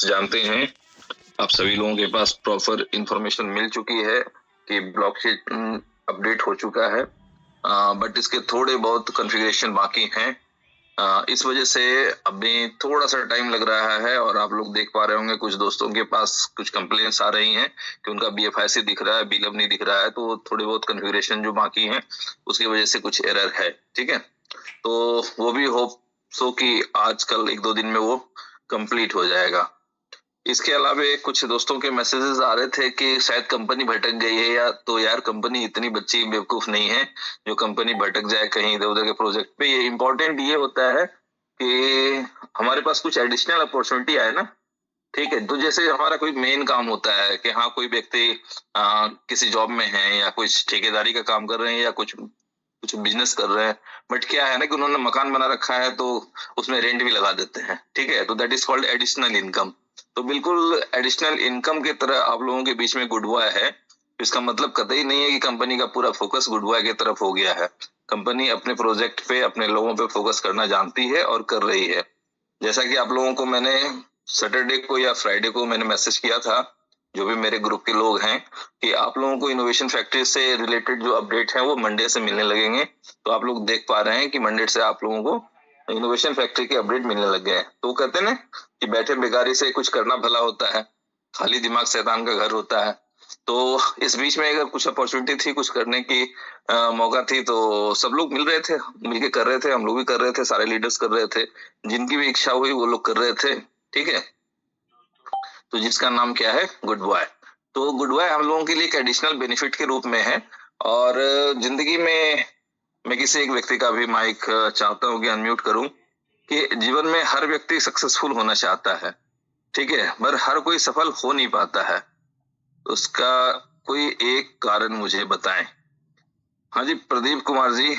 Friends जानते हैं, आप सभी लोगों के पास प्रॉपर इंफॉर्मेशन मिल चुकी है कि ब्लॉकचेन अपडेट हो चुका है, बट इसके थोड़े बहुत कॉन्फ़िगरेशन बाकी हैं। इस वजह से अभी थोड़ा सा टाइम लग रहा है और आप लोग देख पा रहे होंगे कुछ दोस्तों के पास कुछ कंप्लेंट्स आ रही हैं कि उनका BFIC दिख रहा है, बिलब नहीं दिख रहा है, तो थोड़े बहुत कॉन्फ़िगरेशन जो बाकी हैं उसकी वजह से कुछ एरर है। ठीक है, तो वो भी होप सो कि आज कल 1-2 दिन में वो कंप्लीट हो जाएगा। इसके अलावा कुछ दोस्तों के मैसेजेस आ रहे थे कि शायद कंपनी भटक गई है, या तो यार कंपनी इतनी बच्ची बेवकूफ नहीं है जो कंपनी भटक जाए कहीं इधर उधर के प्रोजेक्ट पे। ये इम्पोर्टेंट ये होता है कि हमारे पास कुछ एडिशनल अपॉर्चुनिटी आए ना, ठीक है, तो जैसे हमारा कोई मेन काम होता है कि हाँ कोई व्यक्ति किसी जॉब में है या कुछ ठेकेदारी का काम कर रहे हैं या कुछ बिजनेस कर रहे हैं, बट क्या है ना कि उन्होंने मकान बना रखा है तो उसमें रेंट भी लगा देते हैं। ठीक है, तो that is called additional income. तो बिल्कुल एडिशनल इनकम की तरह आप लोगों के बीच में गुड बॉय है। इसका मतलब कतई नहीं है कि कंपनी का पूरा फोकस गुड बॉय की तरफ हो गया है। कंपनी अपने प्रोजेक्ट पे, अपने लोगों पे फोकस करना जानती है और कर रही है। जैसा कि आप लोगों को मैंने सैटरडे को या फ्राइडे को मैंने मैसेज किया था, जो भी मेरे ग्रुप के लोग हैं, कि आप लोगों को इनोवेशन फैक्ट्री से रिलेटेड जो अपडेट है वो मंडे से मिलने लगेंगे। तो आप लोग देख पा रहे हैं कि मंडे से आप लोगों को इनोवेशन फैक्ट्री के अपडेट मिलने लग गए हैं। तो कहते हैं ना कि बैठे बेकारी से कुछ करना भला होता है, खाली दिमाग शैतान का घर होता है। तो इस बीच में अगर कुछ अपॉर्चुनिटी थी, कुछ करने की मौका थी, तो सब लोग मिल रहे थे, मिलके कर रहे थे, हम लोग भी कर रहे थे, सारे लीडर्स कर रहे थे, जिनकी भी इच्छा हुई वो लोग कर रहे थे। ठीक है, तो जिसका नाम क्या है, गुड बॉय। तो गुड बॉय हम लोगों के लिए एक एडिशनल बेनिफिट के रूप में है। और जिंदगी में मैं किसी एक व्यक्ति का भी माइक चाहता हूँ कि अनम्यूट करूं, कि जीवन में हर व्यक्ति सक्सेसफुल होना चाहता है, ठीक है, पर हर कोई सफल हो नहीं पाता है। उसका कोई एक कारण मुझे बताएं। हाँ जी, प्रदीप कुमार जी,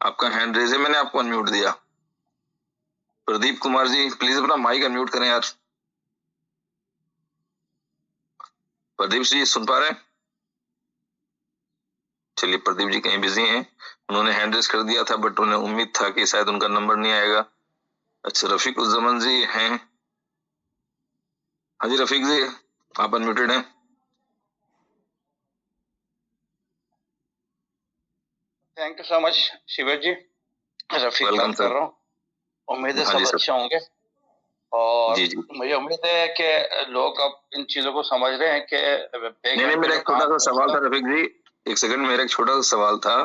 आपका हैंड रेज है, मैंने आपको अनम्यूट दिया। प्रदीप कुमार जी प्लीज अपना माइक अनम्यूट करें यार। प्रदीप जी सुन पा रहे हैं? चलिए, प्रदीप जी कहीं बिजी हैं, उन्होंने हैंड रेज कर दिया था, बट उन्हें उम्मीद था कि शायद उनका नंबर नहीं आएगा। अच्छा, रफीक उज़्ज़मान जी हैं? हाँ जी रफीक जी, आप अनम्यूटेड हैं। थैंक यू सो मच शिविर जी। रफीक बात कर रहा हूँ, उम्मीद है सब अच्छे होंगे। और जी जी, मुझे उम्मीद है कि लोग अब इन चीजों को समझ रहे हैं कि नहीं, मेरा एक छोटा सा सवाल था रफीक जी, एक सेकंड, मेरा एक छोटा सा सवाल था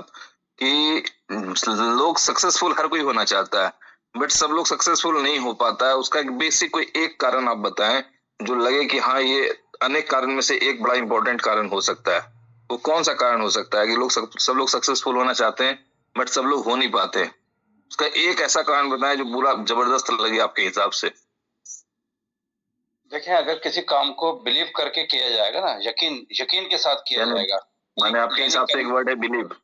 कि लोग सक्सेसफुल हर कोई होना चाहता है, बट सब लोग सक्सेसफुल नहीं हो पाता है। उसका एक बेसिक कोई एक कारण आप बताएं जो लगे कि हाँ ये अनेक कारण में से एक बड़ा इंपॉर्टेंट कारण हो सकता है। वो कौन सा कारण हो सकता है कि लोग सब लोग सक्सेसफुल होना चाहते हैं बट सब लोग हो नहीं पाते? उसका एक ऐसा कारण बताएं जो पूरा जबरदस्त लगे आपके हिसाब से। देखिए, अगर किसी काम को बिलीव करके किया जाएगा ना, यकीन के साथ किया जाएगा, माने आपके हिसाब से एक वर्ड है बिलीव।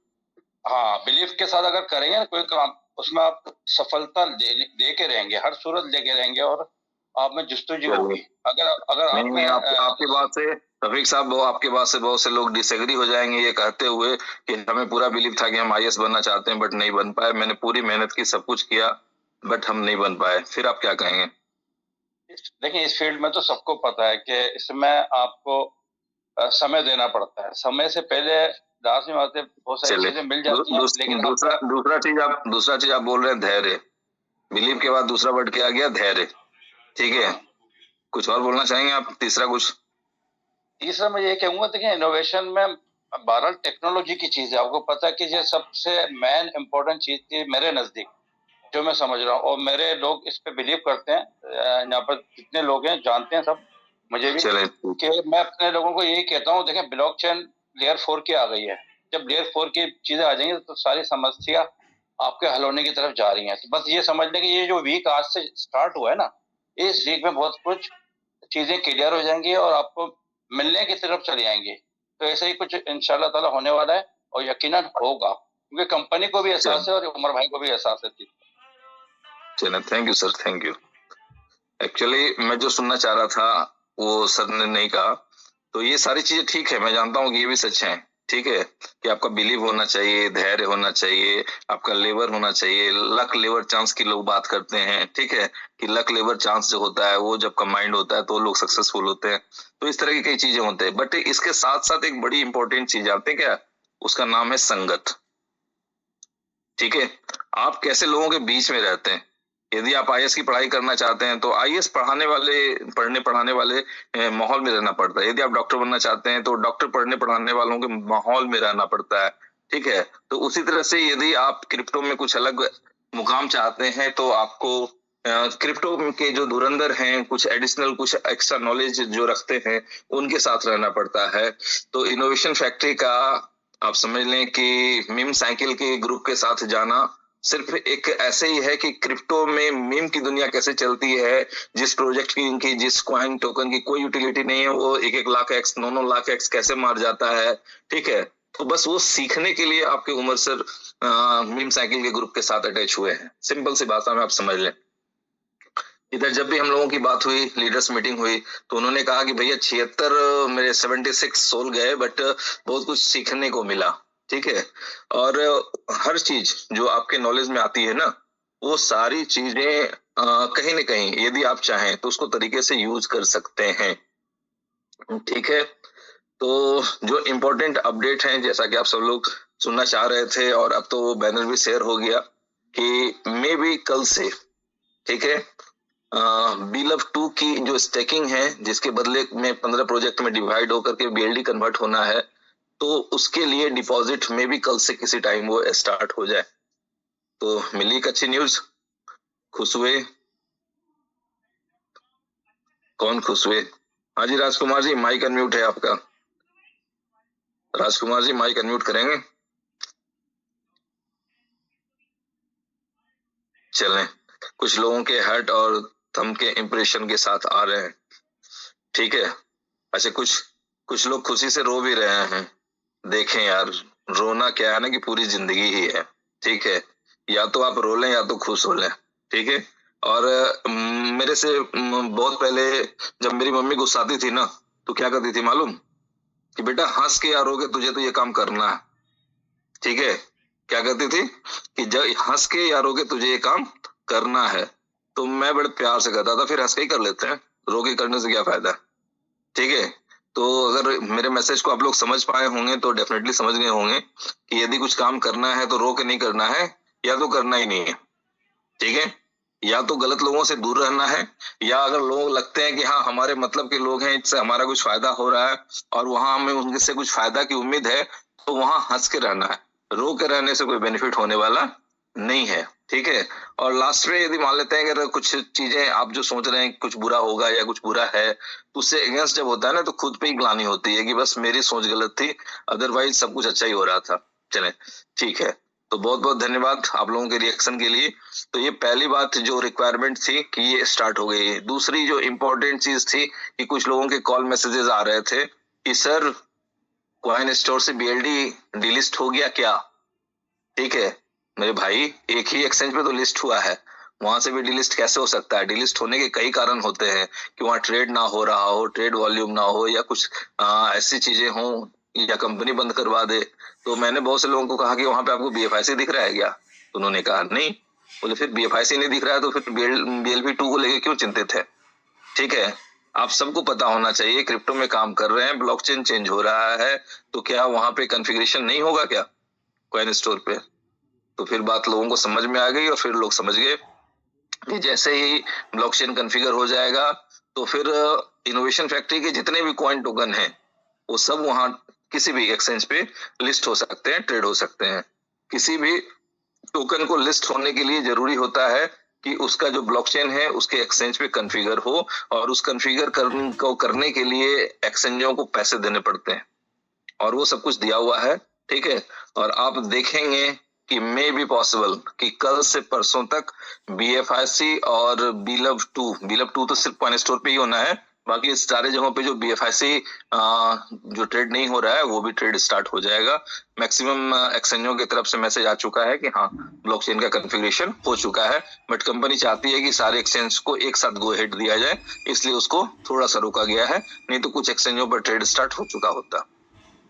हाँ, बिलीव के साथ अगर करेंगे ना कोई काम, उसमें आप सफलता दे के रहेंगे, हर सूरत लेके रहेंगे और आप में जुस्तजू होगी। अगर आपके बात से रफीक साहब, वो आपके बात से बहुत से लोग डिसएग्री हो जाएंगे ये कहते हुए कि हमें पूरा बिलीव था कि हम IAS बनना चाहते हैं बट नहीं बन पाए, मैंने पूरी मेहनत की, सब कुछ किया, बट हम नहीं बन पाए, फिर आप क्या कहेंगे? देखिए, इस फील्ड में तो सबको पता है कि इसमें आपको समय देना पड़ता है। समय से पहले लाजमी बात है, बहुत सारी चीजें मिल जाती हैं, लेकिन दूसरा चीज आप बोल रहे हैं धैर्य। बिलीव के बाद दूसरा वर्ड क्या आ गया? धैर्य। ठीक है, कुछ और बोलना चाहेंगे आप? तीसरा मैं ये कहूंगा, देखिए इनोवेशन में बहरहाल टेक्नोलॉजी की चीज है। आपको पता है कि ये सबसे मेन इंपॉर्टेंट चीज थी मेरे नजदीक, जो मैं समझ रहा हूँ, और मेरे लोग इस पे बिलीव करते हैं। यहाँ पर जितने लोग हैं जानते हैं सब, मुझे भी, कि मैं अपने लोगों को यही कहता हूँ, देखें ब्लॉकचेन लेयर 4 की आ गई है। जब लेयर 4 की चीजें आ जाएंगी तो सारी समस्या आपके हल होने की तरफ जा रही है। तो बस ये समझ लें कि ये जो वीक आज से स्टार्ट हुआ है ना, इस वीक में बहुत कुछ चीजें क्लियर हो जाएंगी और आपको मिलने की तरफ चली आएंगी। तो ऐसे ही कुछ इंशाल्लाह ताला होने वाला है और यकीनन होगा, क्योंकि कंपनी को भी एहसास है और उमर भाई को भी एहसास है। चलिए, thank you sir, thank you. Actually मैं जो सुनना चाह रहा था वो सर ने नहीं कहा, तो ये सारी चीजें ठीक है, मैं जानता हूँ कि ये भी सच है, ठीक है, कि आपका बिलीव होना चाहिए, धैर्य होना चाहिए, आपका लेवर होना चाहिए। लक लेवर चांस की लोग बात करते हैं, ठीक है, कि लक लेवर चांस जो होता है वो जब कंबाइंड होता है तो लोग सक्सेसफुल होते हैं। तो इस तरह की कई चीजें होते हैं, बट इसके साथ साथ एक बड़ी इंपॉर्टेंट चीज जानते हैं क्या? उसका नाम है संगत। ठीक है, आप कैसे लोगों के बीच में रहते हैं। यदि आप आईएएस की पढ़ाई करना चाहते हैं तो आईएएस पढ़ाने वाले माहौल में रहना पड़ता है। यदि आप डॉक्टर बनना चाहते हैं तो डॉक्टर पढ़ने पढ़ाने वालों के माहौल में रहना पड़ता है। ठीक है, तो उसी तरह से यदि आप क्रिप्टो में कुछ अलग मुकाम चाहते हैं तो आपको क्रिप्टो के जो धुरंधर हैं, कुछ एडिशनल कुछ एक्स्ट्रा नॉलेज जो रखते हैं, उनके साथ रहना पड़ता है। तो इनोवेशन फैक्ट्री का आप समझ लें कि मीम साइकिल के ग्रुप के साथ जाना सिर्फ एक ऐसे ही है कि क्रिप्टो में मीम की दुनिया कैसे चलती है, जिस प्रोजेक्ट की जिस कॉइन टोकन की कोई यूटिलिटी नहीं है, वो 1-1 लाख एक्स 9-9 लाख एक्स कैसे मार जाता है। ठीक है, तो बस वो सीखने के लिए आपके उम्र सर मीम साइकिल के ग्रुप के साथ अटैच हुए हैं। सिंपल सी भाषा में आप समझ लें। इधर जब भी हम लोगों की बात हुई, लीडर्स मीटिंग हुई, तो उन्होंने कहा कि भैया 76 मेरे 76 सोल गए, बट बहुत कुछ सीखने को मिला। ठीक है, और हर चीज जो आपके नॉलेज में आती है ना, वो सारी चीजें कहीं ना कहीं यदि आप चाहें तो उसको तरीके से यूज कर सकते हैं। ठीक है, तो जो इम्पोर्टेंट अपडेट है, जैसा कि आप सब लोग सुनना चाह रहे थे, और अब तो वो बैनर भी शेयर हो गया कि मे बी कल से, ठीक है, बीलव 2 की जो स्टेकिंग है, जिसके बदले में 15 प्रोजेक्ट में डिवाइड होकर के बीएलडी कन्वर्ट होना है, तो उसके लिए डिपॉजिट में भी कल से किसी टाइम वो स्टार्ट हो जाए। तो मिली एक अच्छी न्यूज, खुश हुए? कौन खुश हुए? हाँ जी राजकुमार जी, माइक अनम्यूट है आपका। राजकुमार जी माइक अनम्यूट करेंगे? चलें, कुछ लोगों के हर्ट और थंब के इंप्रेशन के साथ आ रहे हैं। ठीक है, अच्छा, कुछ लोग खुशी से रो भी रहे हैं। देखें यार, रोना क्या है ना कि पूरी जिंदगी ही है। ठीक है, या तो आप रो लें या तो खुश हो लें। ठीक है, और मेरे से बहुत पहले जब मेरी मम्मी गुस्साती थी ना, तो क्या करती थी मालूम? कि बेटा हंस के या रो के तुझे तो ये काम करना है। ठीक है, क्या कहती थी कि जब हंस के या रो के तुझे ये काम करना है। तो मैं बड़े प्यार से कहता था फिर हंस के ही कर लेते हैं, रो के करने से क्या फायदा। ठीक है, तो अगर मेरे मैसेज को आप लोग समझ पाए होंगे तो डेफिनेटली समझ गए होंगे कि यदि कुछ काम करना है तो रो के नहीं करना है, या तो करना ही नहीं है। ठीक है, या तो गलत लोगों से दूर रहना है, या अगर लोग लगते हैं कि हाँ हमारे मतलब के लोग हैं, इससे हमारा कुछ फायदा हो रहा है और वहां हमें उनसे कुछ फायदा की उम्मीद है, तो वहां हंस के रहना है। रो के रहने से कोई बेनिफिट होने वाला नहीं है। ठीक है, और लास्ट में यदि मान लेते हैं अगर कुछ चीजें आप जो सोच रहे हैं कुछ बुरा होगा या कुछ बुरा है, तो उससे अगेंस्ट जब होता है ना, तो खुद पे ही ग्लानि होती है कि बस मेरी सोच गलत थी, अदरवाइज सब कुछ अच्छा ही हो रहा था। चलें, ठीक है, तो बहुत बहुत धन्यवाद आप लोगों के रिएक्शन के लिए। तो ये पहली बात जो रिक्वायरमेंट थी कि ये स्टार्ट हो गई है। दूसरी जो इम्पोर्टेंट चीज थी कि कुछ लोगों के कॉल मैसेजेस आ रहे थे कि सर कॉइन स्टोर से बीएलडी डिलिस्ट हो गया क्या? ठीक है मेरे भाई, एक ही एक्सचेंज पे तो लिस्ट हुआ है, वहां से भी डिलिस्ट कैसे हो सकता है? डिलिस्ट होने के कई कारण होते हैं कि वहां ट्रेड ना हो रहा हो, ट्रेड वॉल्यूम ना हो, या कुछ ऐसी चीजें हो, या कंपनी बंद करवा दे। तो मैंने बहुत से लोगों को कहा कि वहां पे आपको बीएफआईसी दिख रहा है क्या? तो उन्होंने कहा नहीं। बोले फिर बीएफआईसी नहीं दिख रहा है तो फिर बीएलवी 2 को लेके क्यों चिंतित है? ठीक है, आप सबको पता होना चाहिए क्रिप्टो में काम कर रहे हैं, ब्लॉकचेन चेंज हो रहा है, तो क्या वहां पे कॉन्फ़िगरेशन नहीं होगा क्या कॉइन स्टोर पे? तो फिर बात लोगों को समझ में आ गई, और फिर लोग समझ गए कि जैसे ही ब्लॉकचेन कॉन्फ़िगर हो जाएगा तो फिर इनोवेशन फैक्ट्री के जितने भी कॉइन टोकन हैं वो सब वहां किसी भी एक्सचेंज पे लिस्ट हो सकते हैं, ट्रेड हो सकते हैं। किसी भी टोकन को लिस्ट होने के लिए जरूरी होता है कि उसका जो ब्लॉकचेन है उसके एक्सचेंज पे कॉन्फ़िगर हो, और उस कॉन्फ़िगर करने के लिए एक्सचेंजों को पैसे देने पड़ते हैं, और वो सब कुछ दिया हुआ है। ठीक है, और आप देखेंगे कि मे बी पॉसिबल कि कल से परसों तक बीएफआईसी और बीलव 2 तो सिर्फ कॉइन स्टोर पे ही होना है, बाकी सारे जगहों पे जो बीएफआईसी जो ट्रेड नहीं हो रहा है वो भी ट्रेड स्टार्ट हो जाएगा। मैक्सिमम एक्सचेंजों की तरफ से मैसेज आ चुका है कि हाँ ब्लॉकचेन का कॉन्फ़िगरेशन हो चुका है, बट कंपनी चाहती है कि सारे एक्सचेंज को एक साथ गो हेड दिया जाए, इसलिए उसको थोड़ा सा रोका गया है, नहीं तो कुछ एक्सचेंजों पर ट्रेड स्टार्ट हो चुका होता।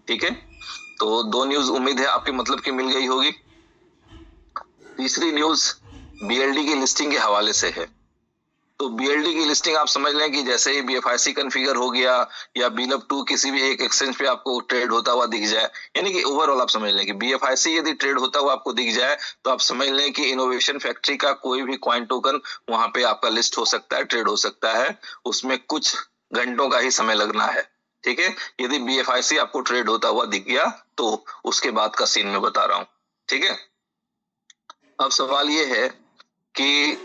ठीक है, तो 2 न्यूज उम्मीद है आपके मतलब की मिल गई होगी। तीसरी न्यूज BLD की लिस्टिंग के हवाले से है। तो BLD की लिस्टिंग आप समझ लें कि जैसे ही BFIC कॉन्फ़िगर हो गया या BLUP2 किसी भी एक एक्सचेंज पे आपको ट्रेड होता हुआ दिख जाए, यानी कि ओवरऑल आप समझ लें कि BFIC यदि ट्रेड होता हुआ आपको दिख जाए तो आप समझ लें कि इनोवेशन फैक्ट्री का कोई भी कॉइन टोकन वहां पे आपका लिस्ट हो सकता है, ट्रेड हो सकता है। उसमें कुछ घंटों का ही समय लगना है, ठीक है। यदि BFIC आपको ट्रेड होता हुआ दिख गया तो उसके बाद का सीन मैं बता रहा हूं, ठीक है। अब सवाल ये है कि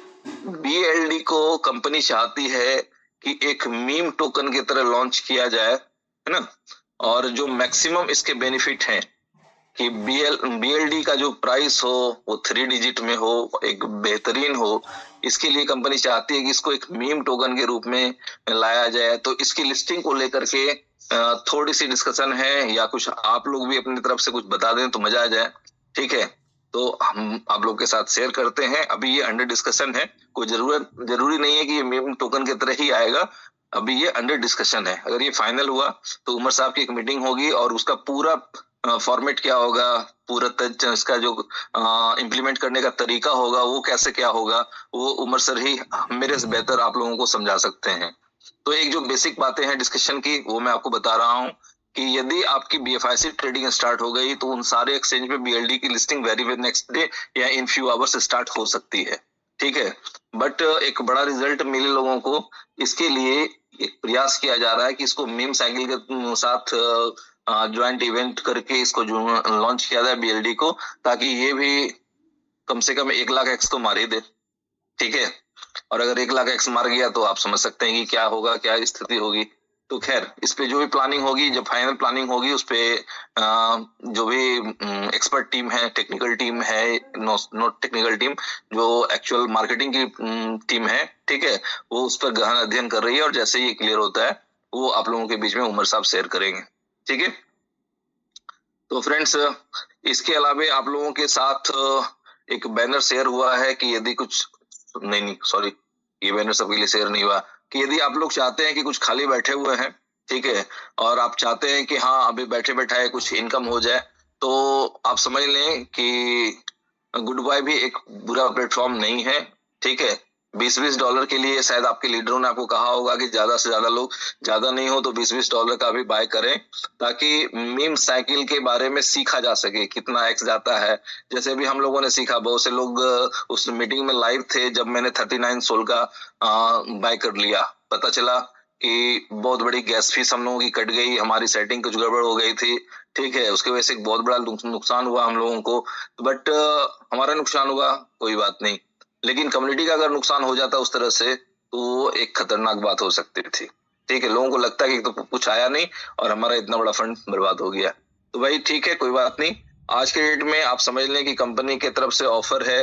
BLD को कंपनी चाहती है कि एक मीम टोकन की तरह लॉन्च किया जाए, है ना। और जो मैक्सिमम इसके बेनिफिट हैं कि BLD का जो प्राइस हो वो 3 डिजिट में हो, एक बेहतरीन हो। इसके लिए कंपनी चाहती है कि इसको एक मीम टोकन के रूप में लाया जाए। तो इसकी लिस्टिंग को लेकर के थोड़ी सी डिस्कशन है, या कुछ आप लोग भी अपनी तरफ से कुछ बता दें तो मजा आ जाए, ठीक है। तो हम आप लोग के साथ शेयर करते हैं। अभी ये अंडर डिस्कशन है, कोई जरूरी नहीं है कि ये मीम टोकन की तरह ही आएगा। अभी ये अंडर डिस्कशन है। अगर ये फाइनल हुआ तो उमर साहब की एक मीटिंग होगी और उसका पूरा फॉर्मेट क्या होगा, पूरा इसका जो इम्प्लीमेंट करने का तरीका होगा वो कैसे क्या होगा, वो उमर सर ही मेरे से बेहतर आप लोगों को समझा सकते हैं। तो एक जो बेसिक बातें हैं डिस्कशन की वो मैं आपको बता रहा हूँ कि यदि आपकी BFIC ट्रेडिंग स्टार्ट हो गई तो उन सारे एक्सचेंज पे BLD की listing very very next day या इन फ्यू आवर्स स्टार्ट हो सकती है, ठीक है। बट एक बड़ा रिजल्ट मिले लोगों को, इसके लिए एक प्रयास किया जा रहा है कि इसको मीम साइकिल के साथ ज्वाइंट इवेंट करके इसको जो लॉन्च किया जाए BLD को, ताकि ये भी कम से कम 1 लाख एक्स तो मार ही दे, ठीक है। और अगर 1 लाख एक्स मार गया तो आप समझ सकते हैं कि क्या होगा, क्या स्थिति होगी। तो खैर इस पे जो भी प्लानिंग होगी, जब फाइनल प्लानिंग होगी उस पे जो भी एक्सपर्ट टीम है, टेक्निकल टीम है, नॉट टेक्निकल टीम, जो एक्चुअल मार्केटिंग की टीम है, ठीक है, वो उस पर गहन अध्ययन कर रही है। और जैसे ही क्लियर होता है वो आप लोगों के बीच में उमर साहब शेयर करेंगे, ठीक है। तो फ्रेंड्स, इसके अलावा आप लोगों के साथ एक बैनर शेयर हुआ है कि यदि कुछ नहीं सॉरी, ये बैनर सबके लिए शेयर नहीं हुआ, कि यदि आप लोग चाहते हैं कि कुछ खाली बैठे हुए हैं, ठीक है, और आप चाहते हैं कि हाँ अभी बैठे बैठाए कुछ इनकम हो जाए, तो आप समझ लें कि गुड बाय भी एक बुरा प्लेटफॉर्म नहीं है, ठीक है। $20 के लिए शायद आपके लीडरों ने आपको कहा होगा कि ज्यादा से ज्यादा लोग, ज्यादा नहीं हो तो $20 का भी बाय करें, ताकि मीम साइकिल के बारे में सीखा जा सके कितना एक्स जाता है। जैसे भी हम लोगों ने सीखा, बहुत से लोग उस मीटिंग में लाइव थे जब मैंने 39 सोल का बाय कर लिया। पता चला कि बहुत बड़ी गैस फीस हम लोगों की कट गई, हमारी सेटिंग कुछ गड़बड़ हो गई थी, ठीक है। उसकी वजह से एक बहुत बड़ा नुकसान हुआ हम लोगों को। बट हमारा नुकसान हुआ, कोई बात नहीं, लेकिन कम्युनिटी का अगर नुकसान हो जाता उस तरह से तो वो एक खतरनाक बात हो सकती थी, ठीक है। लोगों को लगता है कि तो कुछ आया नहीं और हमारा इतना बड़ा फंड बर्बाद हो गया। तो भाई ठीक है, कोई बात नहीं। आज के डेट में आप समझ लें कि कंपनी की तरफ से ऑफर है,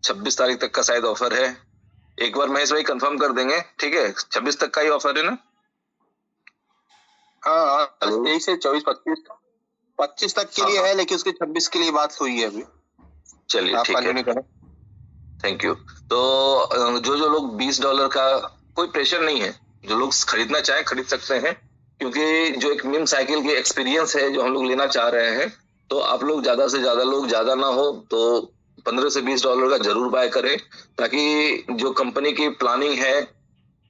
26 तारीख तक का शायद ऑफर है। एक बार महेश भाई कंफर्म कर देंगे, ठीक है, 26 तक का ही ऑफर है ना? हाँ 23 से 24 25 तक के लिए है, लेकिन उसके 26 के लिए बात हुई है अभी। चलिए ठीक है, थैंक यू। तो जो लोग $20 का, कोई प्रेशर नहीं है, जो लोग खरीदना चाहे खरीद सकते हैं, क्योंकि जो एक मीम साइकिल की एक्सपीरियंस है जो हम लोग लेना चाह रहे हैं, तो आप लोग ज्यादा से ज्यादा लोग, ज्यादा ना हो तो $15 से $20 का जरूर बाय करें, ताकि जो कंपनी की प्लानिंग है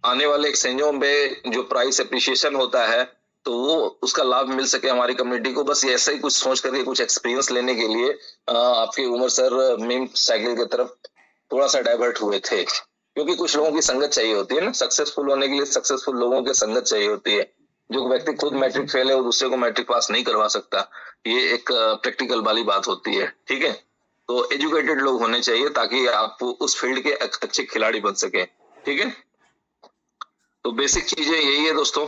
आने वाले एक्सचेंजों में जो प्राइस एप्रिसिएशन होता है तो वो उसका लाभ मिल सके हमारी कम्युनिटी को। बस ऐसा ही कुछ सोच करके, कुछ एक्सपीरियंस लेने के लिए आपके उमर सर मीम साइकिल की तरफ थोड़ा सा डाइवर्ट हुए थे, क्योंकि कुछ लोगों की संगत चाहिए होती है ना, सक्सेसफुल होने के लिए सक्सेसफुल लोगों की संगत चाहिए होती है। जो व्यक्ति खुद मैट्रिक फेल है वो दूसरे को मैट्रिक पास नहीं करवा सकता, ये एक प्रैक्टिकल वाली बात होती है, ठीक है। तो एजुकेटेड लोग होने चाहिए ताकि आप उस फील्ड के अच्छे खिलाड़ी बन सके, ठीक है। तो बेसिक चीजें यही है दोस्तों।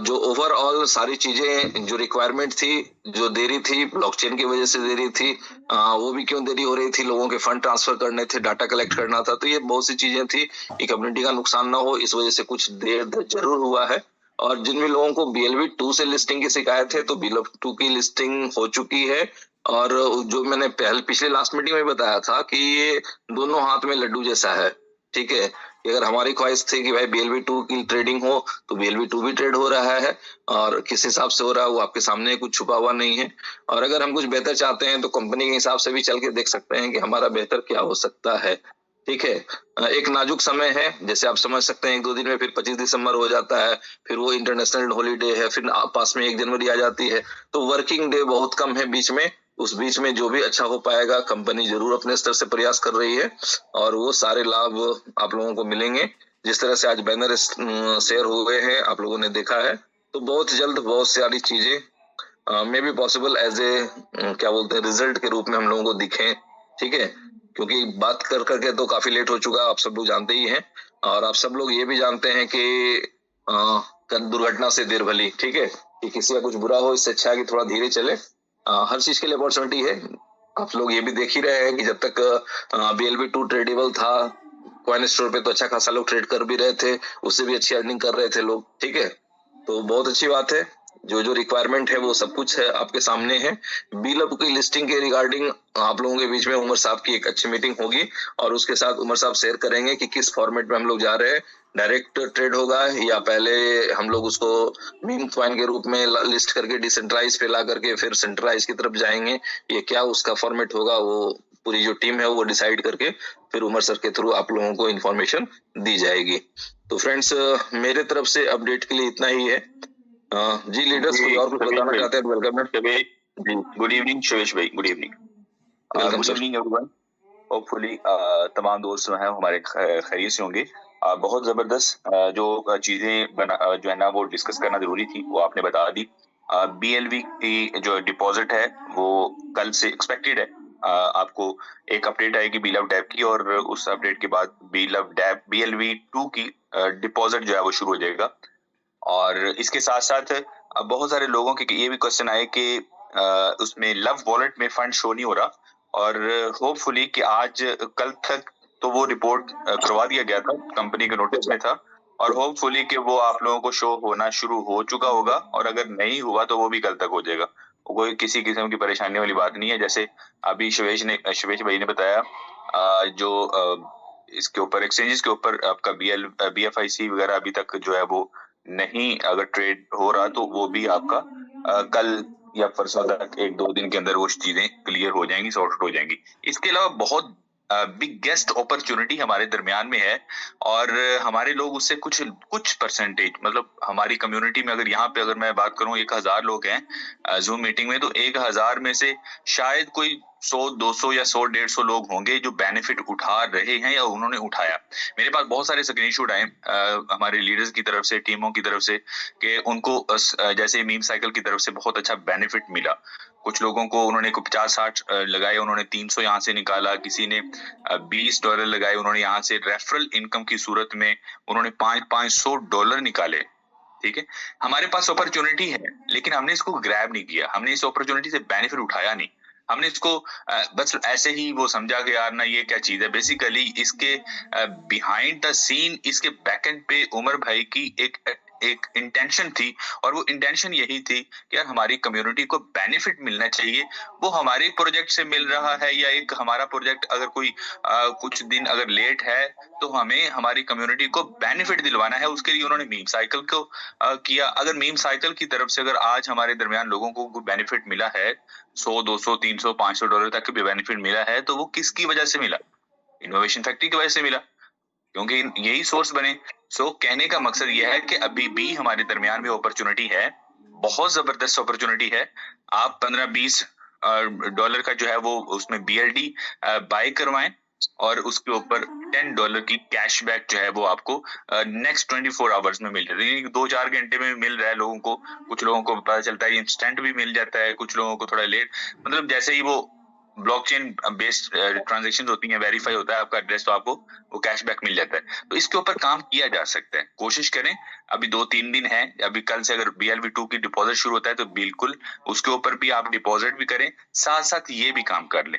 जो ओवरऑल सारी चीजें जो रिक्वायरमेंट थी, जो देरी थी ब्लॉकचेन की वजह से देरी थी, वो भी क्यों देरी हो रही थी, लोगों के फंड ट्रांसफर करने थे, डाटा कलेक्ट करना था, तो ये बहुत सी चीजें थी कि कम्युनिटी का नुकसान ना हो, इस वजह से कुछ देर जरूर हुआ है। और जिन भी लोगों को BLV2 से लिस्टिंग की शिकायत है तो BLV2 की लिस्टिंग हो चुकी है। और जो मैंने पिछले लास्ट मीटिंग में बताया था कि ये दोनों हाथ में लड्डू जैसा है, ठीक है। कि अगर हमारी ख्वाहिश थी कि भाई BLV2 की ट्रेडिंग हो तो BLV2 भी ट्रेड हो रहा है, और किस हिसाब से हो रहा है वो आपके सामने, कुछ छुपा हुआ नहीं है। और अगर हम कुछ बेहतर चाहते हैं तो कंपनी के हिसाब से भी चल के देख सकते हैं कि हमारा बेहतर क्या हो सकता है। ठीक है, एक नाजुक समय है, जैसे आप समझ सकते हैं 1-2 दिन में फिर 25 दिसंबर हो जाता है, फिर वो इंटरनेशनल हॉलीडे है, फिर पास में 1 जनवरी आ जाती है, तो वर्किंग डे बहुत कम है बीच में। उस बीच में जो भी अच्छा हो पाएगा कंपनी जरूर अपने स्तर से प्रयास कर रही है, और वो सारे लाभ आप लोगों को मिलेंगे। जिस तरह से आज बैनर शेयर हो गए हैं आप लोगों ने देखा है, तो बहुत जल्द बहुत सारी चीजें may be possible as a क्या बोलते हैं रिजल्ट के रूप में हम लोगों को दिखें। ठीक है, क्योंकि बात कर करके तो काफी लेट हो चुका, आप सब लोग जानते ही हैं, और आप सब लोग ये भी जानते हैं कि दुर्घटना से देर भली। ठीक है, कि किसी का कुछ बुरा हो, इससे अच्छा है कि थोड़ा धीरे चले। हर चीज के लिए अपॉर्चुनिटी है। आप लोग ये भी देख ही रहे हैं कि जब तक BLV2 ट्रेडेबल था, कॉइन स्टोर पे तो अच्छा खासा लोग ट्रेड कर भी रहे थे, उससे भी अच्छी अर्निंग कर रहे थे लोग। ठीक है, तो बहुत अच्छी बात है। जो जो रिक्वायरमेंट है वो सब कुछ है आपके सामने है। बीलब की लिस्टिंग के रिगार्डिंग आप लोगों के बीच में उमर साहब की एक अच्छी मीटिंग होगी, और उसके साथ उमर साहब शेयर करेंगे कि किस फॉर्मेट में हम लोग जा रहे हैं। डायरेक्ट ट्रेड होगा या पहले हम लोग उसको मीम कॉइन के रूप में लिस्ट करके डिसेंट्रलाइज पे ला करके फिर सेंट्रलाइज की तरफ जाएंगे, ये क्या उसका फॉर्मेट होगा वो पूरी जो टीम है वो डिसाइड करके फिर उमर सर के थ्रू आप लोगों को इन्फॉर्मेशन दी जाएगी। तो फ्रेंड्स, मेरे तरफ से अपडेट के लिए इतना ही है। जी लीडर्स कोई और कुछ बताना चाहते हैं? वेलकम जी, गुड इवनिंग शवेश भाई, good evening. Welcome good evening everyone. Hopefully तमाम दोस्त जो हैं हमारे खैरियत से होंगे। बहुत जबरदस्त जो चीजें जो है ना वो डिस्कस करना जरूरी थी वो आपने बता दी। BLV की जो डिपॉजिट है वो कल से एक्सपेक्टेड है। आपको एक अपडेट आएगी बीलव डैब की, और उस अपडेट के बाद बीलव डैब BLV2 की डिपॉजिट जो है वो शुरू हो जाएगा। और इसके साथ साथ बहुत सारे लोगों के ये भी क्वेश्चन आए कि उसमें लव वॉलेट में फंड शो नहीं हो रहा, और होपफुली कि आज कल तक तो वो रिपोर्ट करवा दिया गया था, कंपनी के नोटिस में था, और होपफुली कि वो आप लोगों को शो होना शुरू हो चुका होगा, और अगर नहीं हुआ तो वो भी कल तक हो जाएगा। कोई किसी किस्म की परेशानी वाली बात नहीं है। जैसे अभी शवेश भाई ने बताया, इसके ऊपर एक्सचेंजेस के ऊपर आपका BFIC वगैरह अभी तक जो है वो नहीं अगर ट्रेड हो रहा, तो वो भी आपका कल या परसों तक 1-2 दिन के अंदर वो चीजें क्लियर हो जाएंगी, सॉर्ट आउट हो जाएंगी। इसके अलावा बहुत बिगेस्ट अपॉर्चुनिटी हमारे दरमियान में है, और हमारे लोग उससे कुछ परसेंटेज, मतलब हमारी कम्युनिटी में अगर यहाँ पे अगर मैं बात करूं 1000 लोग हैं जूम मीटिंग में, तो 1000 में से शायद कोई 100-200 या 100-150 लोग होंगे जो बेनिफिट उठा रहे हैं या उन्होंने उठाया। मेरे पास बहुत सारे स्क्रीनशॉट आए हमारे लीडर्स की तरफ से, टीमों की तरफ से, कि उनको जैसे मीम साइकिल की तरफ से बहुत अच्छा बेनिफिट मिला। कुछ लोगों को उन्होंने 50-60 लगाए, उन्होंने 300 यहाँ से निकाला, किसी ने $20 लगाए, उन्होंने यहाँ से रेफरल इनकम की सूरत में उन्होंने $500 निकाले। ठीक है, हमारे पास अपॉर्चुनिटी है, लेकिन हमने इसको ग्रैब नहीं किया, हमने इस अपॉर्चुनिटी से बेनिफिट उठाया नहीं, हमने इसको बस ऐसे ही वो समझा कि यार ना ये क्या चीज है। बेसिकली इसके बिहाइंड द सीन, इसके बैकएंड पे उमर भाई की एक इंटेंशन थी, और वो इंटेंशन यही थी कि यार हमारी कम्युनिटी को बेनिफिट मिलना चाहिए। वो हमारे प्रोजेक्ट से मिल रहा है, या एक हमारा प्रोजेक्ट अगर कोई कुछ दिन अगर लेट है तो हमें हमारी कम्युनिटी को बेनिफिट दिलवाना है। उसके लिए उन्होंने मीम साइकिल को किया। अगर मीम साइकिल की तरफ से अगर आज हमारे दरमियान लोगों को बेनिफिट मिला है, 100, 200, 300, $500 तक भी बेनिफिट मिला है, तो वो किसकी वजह से मिला? इनोवेशन फैक्ट्री की वजह से मिला, क्योंकि यही सोर्स बने। सो कहने का मकसद यह है कि अभी भी हमारे दरमियान में अपॉर्चुनिटी है, बहुत जबरदस्त अपॉर्चुनिटी है। आप $15-20 का जो है वो उसमें BLD बाय करवाएं, और उसके ऊपर $10 की कैशबैक जो है वो आपको नेक्स्ट 24 आवर्स में मिल जाता है। 2-4 घंटे में मिल रहा है लोगों को। कुछ लोगों को पता चलता है इंस्टेंट भी मिल जाता है, कुछ लोगों को थोड़ा लेट, मतलब जैसे ही वो ब्लॉकचेन बेस्ड ट्रांजैक्शंस होती हैं, वेरीफाई होता है आपका एड्रेस, तो आपको वो कैशबैक मिल जाता है। तो इसके ऊपर काम किया जा सकता है, कोशिश करें। अभी 2-3 दिन है, अभी कल से अगर BLV2 की डिपॉजिट शुरू होता है तो बिल्कुल उसके ऊपर भी आप डिपॉजिट भी करें, साथ साथ ये भी काम कर लें।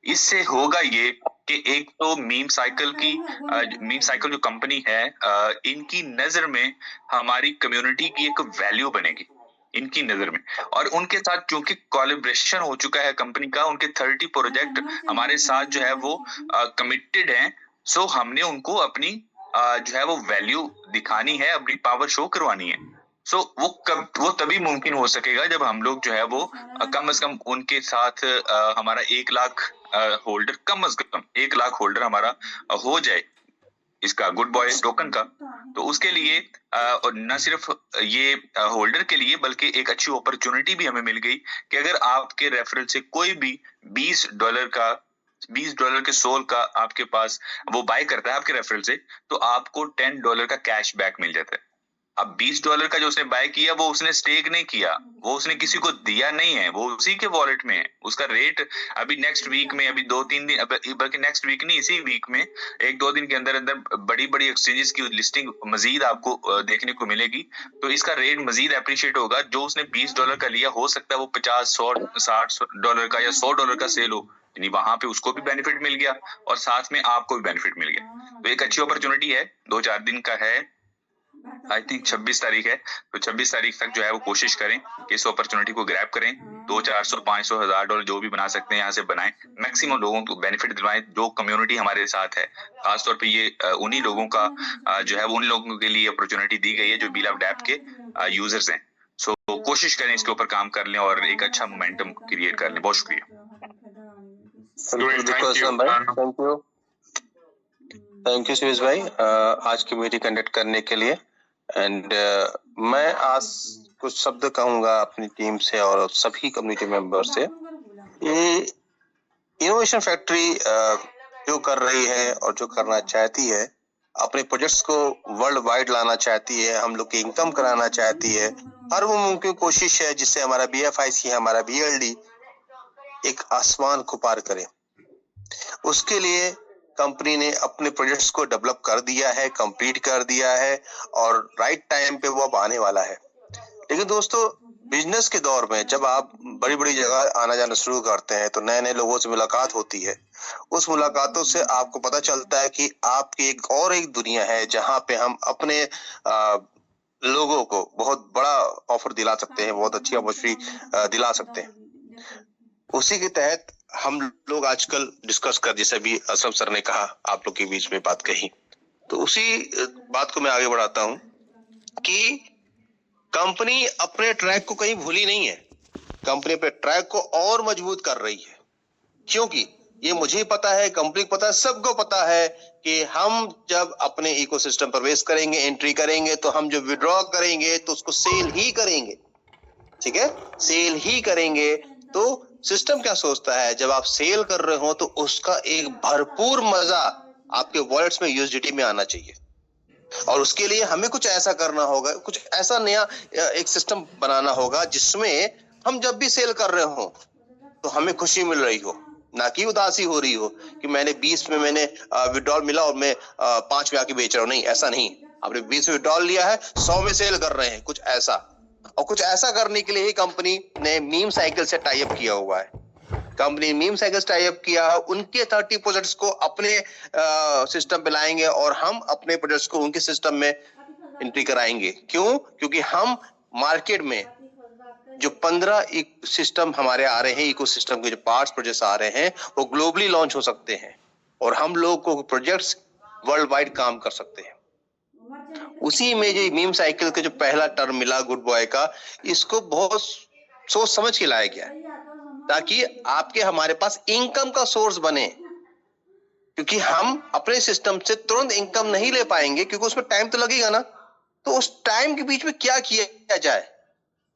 इससे होगा ये कि एक तो मीम साइकिल जो कंपनी है, इनकी नजर में हमारी कम्युनिटी की एक वैल्यू बनेगी इनकी नजर में, और उनके साथ चूंकि कोलैबोरेशन हो चुका है कंपनी का, उनके 30 प्रोजेक्ट हमारे साथ जो है वो कमिटेड हैं। सो हमने उनको अपनी जो है वो वैल्यू दिखानी है, अपनी पावर शो करवानी है। सो वो तभी मुमकिन हो सकेगा जब हम लोग जो है वो कम से कम उनके साथ हमारा 1 लाख होल्डर, कम से कम 1 लाख होल्डर हमारा हो जाए इसका गुड बॉय टोकन का। तो उसके लिए और न सिर्फ ये होल्डर के लिए बल्कि एक अच्छी अपॉर्चुनिटी भी हमें मिल गई कि अगर आपके रेफरल से कोई भी $20 के सोल का आपके पास वो बाय करता है आपके रेफरल से, तो आपको $10 का कैश बैक मिल जाता है। अब $20 का जो उसने बाय किया वो उसने स्टेक नहीं किया, वो उसने किसी को दिया नहीं है, वो उसी के वॉलेट में है। उसका रेट अभी नेक्स्ट वीक में, अभी 2-3 दिन, बल्कि नेक्स्ट वीक नहीं, इसी वीक में 1-2 दिन के अंदर अंदर बड़ी बड़ी एक्सचेंजेस की लिस्टिंग मजीद आपको देखने को मिलेगी। तो इसका रेट मजीद अप्रिशिएट होगा। जो उसने $20 का लिया, हो सकता है वो $50, $100, $60 का या $100 का सेल हो, यानी वहां पे उसको भी बेनिफिट मिल गया और साथ में आपको भी बेनिफिट मिल गया। तो एक अच्छी अपॉर्चुनिटी है, 2-4 दिन का है, आई थिंक 26 तारीख है। तो 26 तारीख तक जो है वो कोशिश करें कि इस अपॉर्चुनिटी को ग्रैब करें। 200, 400, 500, $1000 जो भी बना सकते हैं यहाँ से बनाएं, मैक्सिमम लोगों को बेनिफिट दिलवाएं। जो कम्युनिटी हमारे साथ है, खासतौर पे ये उन्हीं लोगों का जो है वो उन लोगों के लिए अपॉर्चुनिटी दी गई है जो बील ऑफ डैप के यूजर्स हैं। सो कोशिश करें इसके ऊपर काम कर लें और एक अच्छा मोमेंटम क्रिएट कर लें। बहुत शुक्रिया। थैंक यू सुरेश भाई आज की मीटिंग कंडक्ट करने के लिए। एंड मैं आज कुछ शब्द कहूंगा अपनी टीम से और सभी कम्युनिटी मेंबर से। ये इनोवेशन फैक्ट्री जो कर रही है और जो करना चाहती है, अपने प्रोजेक्ट्स को वर्ल्ड वाइड लाना चाहती है, हम लोग की इनकम कराना चाहती है। हर वो मुमकिन कोशिश है जिससे हमारा BFIC, हमारा BLD एक आसमान को पार करे। उसके लिए कंपनी ने अपने प्रोजेक्ट्स को डेवलप कर दिया है, कंप्लीट कर दिया है और राइट टाइम पे वो अब आने वाला है। लेकिन दोस्तों, बिजनेस के दौर में जब आप बड़ी बड़ी जगह आना जाना शुरू करते हैं तो नए नए लोगों से मुलाकात होती है। उस मुलाकातों से आपको पता चलता है कि आपकी एक दुनिया है जहां पे हम अपने लोगों को बहुत बड़ा ऑफर दिला सकते हैं, बहुत अच्छी अपॉर्चुनिटी दिला सकते हैं। उसी के तहत हम लोग आजकल डिस्कस कर, जैसे भी असम सर ने कहा, आप लोग के बीच में बात कही, तो उसी बात को मैं आगे बढ़ाता हूं कि कंपनी अपने ट्रैक को कहीं भूली नहीं है। कंपनी अपने ट्रैक को और मजबूत कर रही है, क्योंकि ये मुझे पता है, कंपनी को पता है, सबको पता है कि हम जब अपने इकोसिस्टम प्रवेश करेंगे, एंट्री करेंगे, तो हम जो विड्रॉ करेंगे तो उसको सेल ही करेंगे। ठीक है, सेल ही करेंगे। तो सिस्टम क्या सोचता है, जब आप सेल कर रहे हो तो उसका एक भरपूर मजा आपके वॉलेट्स में USDT में आना चाहिए। और उसके लिए हमें कुछ ऐसा करना होगा, कुछ ऐसा नया एक सिस्टम बनाना होगा जिसमें हम जब भी सेल कर रहे हो तो हमें खुशी मिल रही हो, ना कि उदासी हो रही हो कि मैंने 20 में मैंने विड्रॉल मिला और मैं 5 में आके बेच रहा हूं। नहीं, ऐसा नहीं। आपने 20 में विड्रॉल लिया है, 100 में सेल कर रहे हैं, कुछ ऐसा। और कुछ ऐसा करने के लिए ही कंपनी ने मीम साइकिल से टाई अप किया हुआ है। कंपनी मीम साइकिल से टाई अप किया है, उनके 30 प्रोजेक्ट्स को अपने सिस्टम पे लाएंगे और हम अपने प्रोजेक्ट्स को उनके सिस्टम में एंट्री कराएंगे। क्यों? क्योंकि हम मार्केट में जो 15 सिस्टम हमारे आ रहे हैं, इकोसिस्टम के जो पार्ट्स प्रोजेक्ट्स आ रहे हैं, वो ग्लोबली लॉन्च हो सकते हैं और हम लोग को प्रोजेक्ट्स वर्ल्ड वाइड काम कर सकते हैं। उसी में जो मीम साइकिल का जो पहला टर्म मिला गुड बॉय का, इसको बहुत सोच समझ के लाया गया ताकि आपके हमारे पास इनकम का सोर्स बने, क्योंकि हम अपने सिस्टम से तुरंत इनकम नहीं ले पाएंगे, क्योंकि उसमें टाइम तो लगेगा ना। तो उस टाइम के बीच में क्या किया जाए,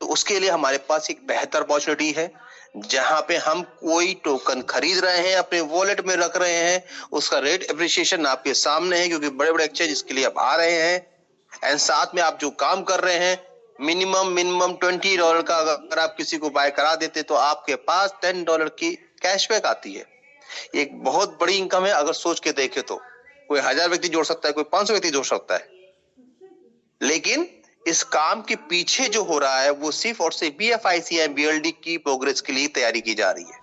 तो उसके लिए हमारे पास एक बेहतर अपॉर्चुनिटी है जहां पे हम कोई टोकन खरीद रहे हैं, अपने वॉलेट में रख रहे हैं, उसका रेट एप्रिसिएशन आपके सामने है, क्योंकि बड़े बड़े एक्सचेंज इसके लिए आप आ रहे हैं। एंड साथ में आप जो काम कर रहे हैं, मिनिमम $20 का अगर आप किसी को बाय करा देते तो आपके पास $10 की कैशबैक आती है। एक बहुत बड़ी इनकम है। अगर सोच के देखे तो कोई 1000 व्यक्ति जोड़ सकता है, कोई 500 व्यक्ति जोड़ सकता है, लेकिन इस काम के पीछे जो हो रहा है वो सिर्फ और सिर्फ BFIC या BLD की प्रोग्रेस के लिए तैयारी की जा रही है।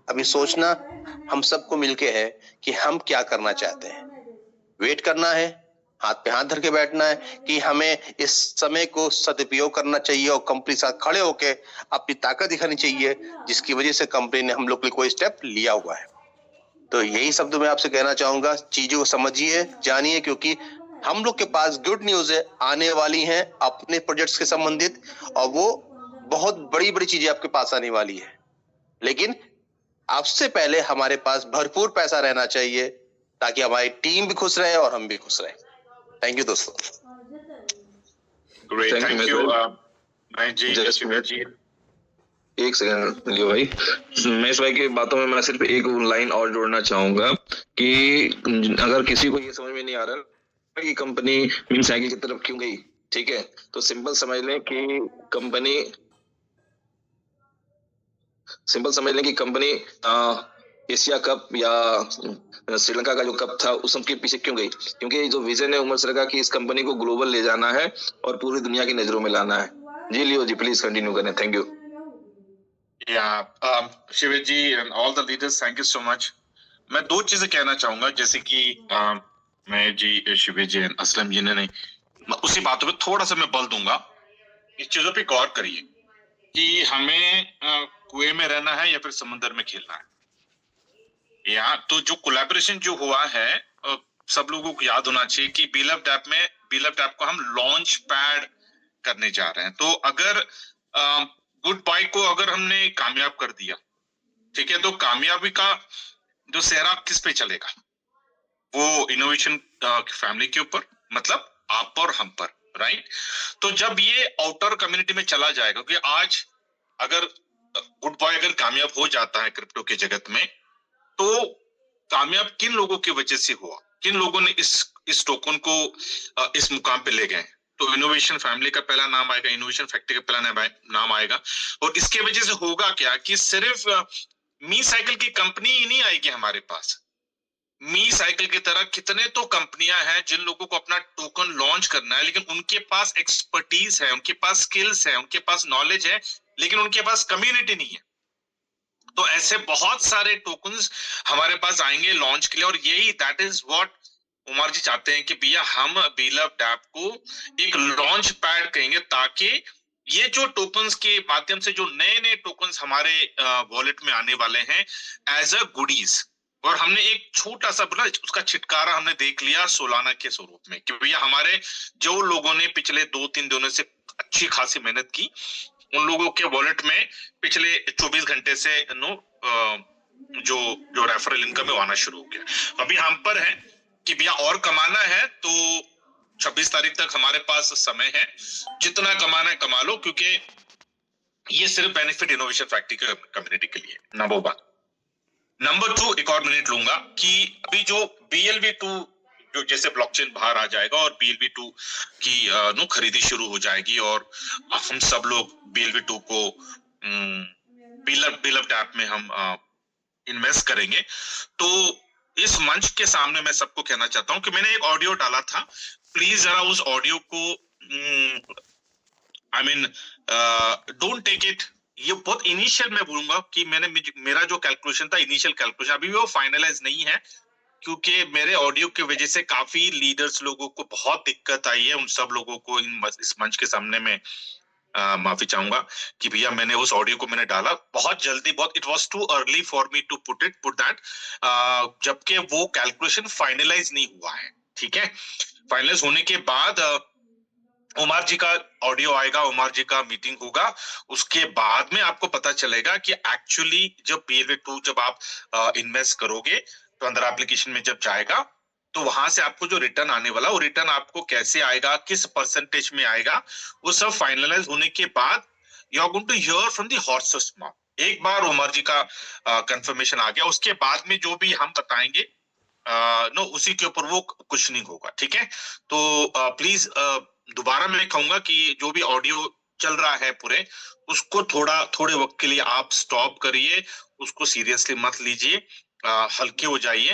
अभी सोचना हम सबको मिलके है कि हम क्या करना चाहते हैं। वेट करना है, हाथ पे हाथ धर के बैठना है कि हमें इस समय को सदुपयोग करना चाहिए और कंपनी साथ खड़े होके अपनी ताकत दिखानी चाहिए, जिसकी वजह से कंपनी ने हम लोग के लिए कोई स्टेप लिया हुआ है। तो यही शब्द मैं आपसे कहना चाहूंगा, चीजों को समझिए, जानिए, क्योंकि हम लोग के पास गुड न्यूज है, आने वाली हैं अपने प्रोजेक्ट्स के संबंधित, और वो बहुत बड़ी बड़ी चीजें आपके पास आने वाली है। लेकिन आपसे पहले हमारे पास भरपूर पैसा रहना चाहिए ताकि हमारी टीम भी खुश रहे और हम भी खुश रहे। थैंक यू दोस्तों। Great, Thank you, thank you Mehul. Mahesh ji, Just Shivir जी। एक सेकंड लियो भाई, महेश भाई की बातों में मैं सिर्फ एक लाइन और जोड़ना चाहूंगा कि अगर किसी को ये समझ में नहीं आ रहा कि कंपनी मीम साइकिल की तरफ क्यों गई, ठीक है, तो सिंपल समझ लें कि कंपनी एशिया कप या श्रीलंका का जो कप था उस सब के पीछे क्यों गई, क्योंकि जो विजन है उमर सर का कि इस कंपनी को ग्लोबल ले जाना है और पूरी दुनिया की नजरों में लाना है। जी लियो जी, प्लीज कंटिन्यू करें। Thank you. Shivir ji and all the leaders, thank you so much. मैं दो चीजें कहना चाहूंगा, जैसे कि मैं जी, शिविर जी, असलम जी ने नहीं, उसी बातों पे थोड़ा सा मैं बल दूंगा। इस चीजों पे गौर करिए कि हमें कुएं में रहना है या फिर समुद्र में खेलना है। यहाँ तो जो कोलैबोरेशन जो हुआ है, सब लोगों को याद होना चाहिए कि बीलअप ऐप को हम लॉन्च पैड करने जा रहे हैं। तो अगर गुड बाय को अगर हमने कामयाब कर दिया, ठीक है, तो कामयाबी का जो सेहरा किस पे चलेगा? वो इनोवेशन फैमिली के ऊपर, मतलब आप और हम पर, राइट? तो जब ये आउटर कम्युनिटी में चला जाएगा, क्योंकि आज अगर गुड बाय अगर कामयाब हो जाता है क्रिप्टो के जगत में, तो कामयाब किन लोगों की वजह से हुआ, किन लोगों ने इस टोकन को इस मुकाम पे ले गए? तो इनोवेशन फैमिली का पहला नाम आएगा, इनोवेशन फैक्ट्री का पहला नाम आएगा। और इसके वजह से होगा क्या कि सिर्फ मी साइकिल की कंपनी ही नहीं आएगी हमारे पास। मी साइकिल की तरह कितने तो कंपनियां हैं जिन लोगों को अपना टोकन लॉन्च करना है, लेकिन उनके पास एक्सपर्टीज है, उनके पास स्किल्स है, उनके पास नॉलेज है, लेकिन उनके पास कम्युनिटी नहीं है। तो ऐसे बहुत सारे टोकन्स हमारे पास आएंगे लॉन्च के लिए, और यही दैट इज व्हाट उमर जी चाहते हैं कि भैया हम बीलअप ऐप को एक लॉन्च पैड कहेंगे, ताकि ये जो टोकन्स के माध्यम से जो नए नए टोकन्स हमारे वॉलेट में आने वाले हैं एज अ गुडीज, और हमने एक छोटा सा बोला उसका छिटकारा हमने देख लिया सोलाना के स्वरूप में कि भैया हमारे जो लोगों ने पिछले 2-3 दिनों से अच्छी खासी मेहनत की, उन लोगों के वॉलेट में पिछले 24 घंटे से जो रेफरल इनकम है आना शुरू हो गया। अभी हम पर है कि भैया और कमाना है तो 26 तारीख तक हमारे पास समय है, जितना कमाना है कमा लो, क्योंकि ये सिर्फ बेनिफिट इनोवेशन फैक्ट्री के कम्युनिटी के लिए। नंबर 1। नंबर 2, एक और मिनट लूंगा कि अभी जो BLV2 जो जैसे ब्लॉकचेन बाहर आ जाएगा और BLV2 की खरीदी शुरू हो जाएगी, और हम सब लोग BLV2 को बीलअप ऐप में हम इन्वेस्ट करेंगे। तो इस मंच के सामने मैं सबको कहना चाहता हूं कि मैंने एक ऑडियो डाला था, प्लीज जरा उस ऑडियो को डोंट टेक इट, ये बहुत इनिशियल मैं बोलूंगा कि मेरा जो कैलकुलेशन था, इनिशियल कैलकुलेशन, अभी वो फाइनलाइज नहीं है, क्योंकि मेरे ऑडियो की वजह से काफी लीडर्स लोगों को बहुत दिक्कत आई है। उन सब लोगों को इस मंच के सामने में माफी चाहूंगा कि भैया मैंने उस ऑडियो को मैंने डाला बहुत जल्दी, बहुत it was too early for me to put that, जबकि वो कैलकुलेशन फाइनलाइज नहीं हुआ है। ठीक है, फाइनलाइज होने के बाद उमर जी का ऑडियो आएगा, उमर जी का मीटिंग होगा, उसके बाद में आपको पता चलेगा कि एक्चुअली जब BLV2 जब आप इन्वेस्ट करोगे तो अंदर एप्लीकेशन में जब जाएगा तो वहां से आपको जो रिटर्न आने वाला, वो रिटर्न आपको कैसे आएगा, किस परसेंटेज में आएगा, वो सब फाइनलाइज होने के बाद you are going to hear from the horse's mouth. एक बार उमर जी का कंफर्मेशन आ गया, उसके बाद में जो भी हम बताएंगे उसी के ऊपर वो कुछ नहीं होगा। ठीक है, तो प्लीज दोबारा मैं कहूंगा कि जो भी ऑडियो चल रहा है पूरे, उसको थोड़े वक्त के लिए आप स्टॉप करिए, उसको सीरियसली मत लीजिए, हल्के हो जाइए।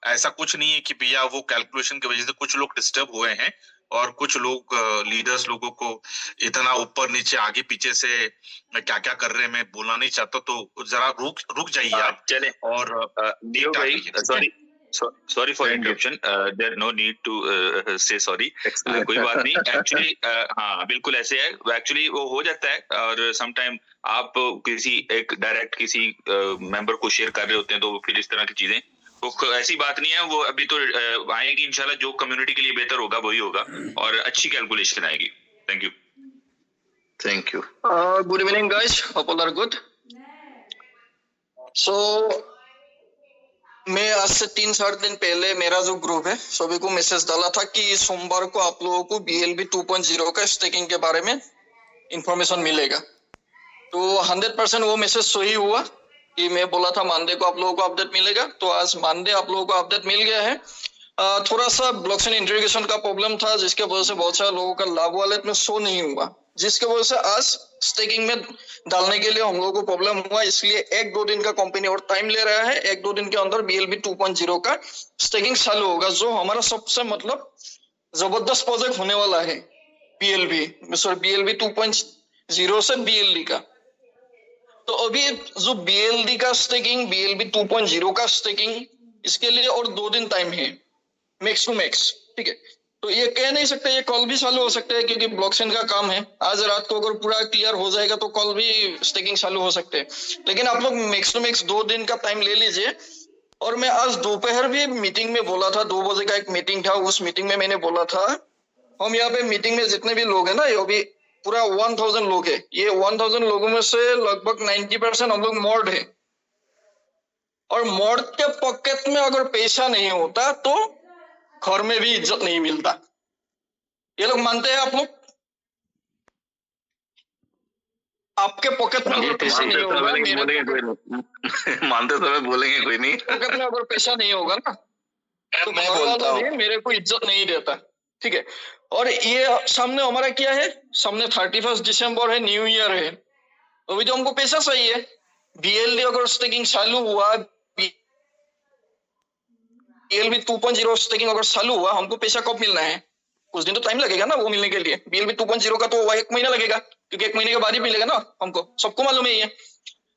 ऐसा कुछ नहीं है कि भैया वो कैलकुलेशन की वजह से कुछ लोग डिस्टर्ब हुए हैं और कुछ लोग लीडर्स लोगों को इतना ऊपर नीचे आगे पीछे से क्या क्या कर रहे हैं मैं बोलना नहीं चाहता, तो जरा रुक जाइए आप। चले और sorry sorry for interruption, there no need to say sorry, कोई बात नहीं। एक्चुअली हाँ बिल्कुल ऐसे है, एक्चुअली वो हो जाता है, और सम टाइम आप किसी एक डायरेक्ट किसी मेंबर को शेयर कर रहे होते हैं, तो फिर इस तरह की चीजें, तो ऐसी बात नहीं है। वो अभी तो आएगी इंशाल्लाह, जो कम्युनिटी के लिए बेहतर होगा वही होगा, और अच्छी कैलकुलेशन आएगी। Thank you. Thank you. Good evening, guys. Hope all are good. So, मैं आज से 3-4 दिन पहले मेरा जो ग्रुप है सभी को मैसेज डाला था कि सोमवार को आप लोगों को BLB 2.0 का स्टेकिंग के बारे में इंफॉर्मेशन मिलेगा। तो 100% वो मैसेज सही हुआ कि मैं बोला था मंडे को आप लोगों को अपडेट मिलेगा, तो आज मंडे आप लोगों को अपडेट मिल गया है। थोड़ा सा ब्लॉकचेन इंटीग्रेशन का प्रॉब्लम था, जिसके वजह से बहुत सारे लोगों का लाभ वॉलेट में शो नहीं हुआ, जिसके वजह से आज स्टेकिंग में डालने के लिए हम लोगों को प्रॉब्लम हुआ। इसलिए 1-2 दिन का कंपनी और टाइम ले रहा है। 1-2 दिन के अंदर BLB 2.0 का स्टेकिंग चालू होगा, जो हमारा सबसे मतलब जबरदस्त प्रोजेक्ट होने वाला है। BLB 2.0 से BLD का। तो अभी जो BLD का स्टेकिंग, BLB 2.0 का स्टेकिंग, इसके लिए और 2 दिन टाइम है मैक्स टू मैक्स, ठीक है। तो ये कह नहीं सकते, ये कल भी चालू हो सकते हैं, क्योंकि ब्लॉकचेन का काम है। आज रात को अगर पूरा क्लियर हो जाएगा तो कल भी स्टेकिंग चालू हो सकते हैं, लेकिन आप लोग मैक्स टू मैक्स 2 दिन का टाइम ले लीजिए। और मैं आज दोपहर भी मीटिंग में बोला था, 2 बजे का एक मीटिंग था, उस मीटिंग में मैंने बोला था हम यहाँ पे मीटिंग में जितने भी लोग हैं ना, ये अभी पूरा 1000 लोग है। ये 1000 लोगों में से लगभग 90% हम लोग मॉड है, और मॉड के पॉकेट में अगर पैसा नहीं होता तो घर में भी इज्जत नहीं मिलता। ये लोग मानते हैं आप लोग? आपके पॉकेट में अगर पैसा नहीं होगा, मानते समय बोलेंगे कोई नहीं। पॉकेट में अगर पैसा नहीं होगा ना, तो मैं बोलता हूँ, मेरे को इज्जत नहीं देता, ठीक है। और ये सामने हमारा क्या है, सामने 31 दिसंबर है, न्यू ईयर है, अभी तो हमको पैसा चाहिए। BLD अगर स्टेकिंग चालू हुआ, BLB 2.0 स्टेकिंग अगर चालू हुआ, हमको पैसा कब मिलना है? कुछ दिन तो टाइम लगेगा ना वो मिलने के लिए। BLB 2.0 का तो 1 महीना लगेगा, क्योंकि 1 महीने के बाद ही मिलेगा ना हमको, सबको मालूम है ये।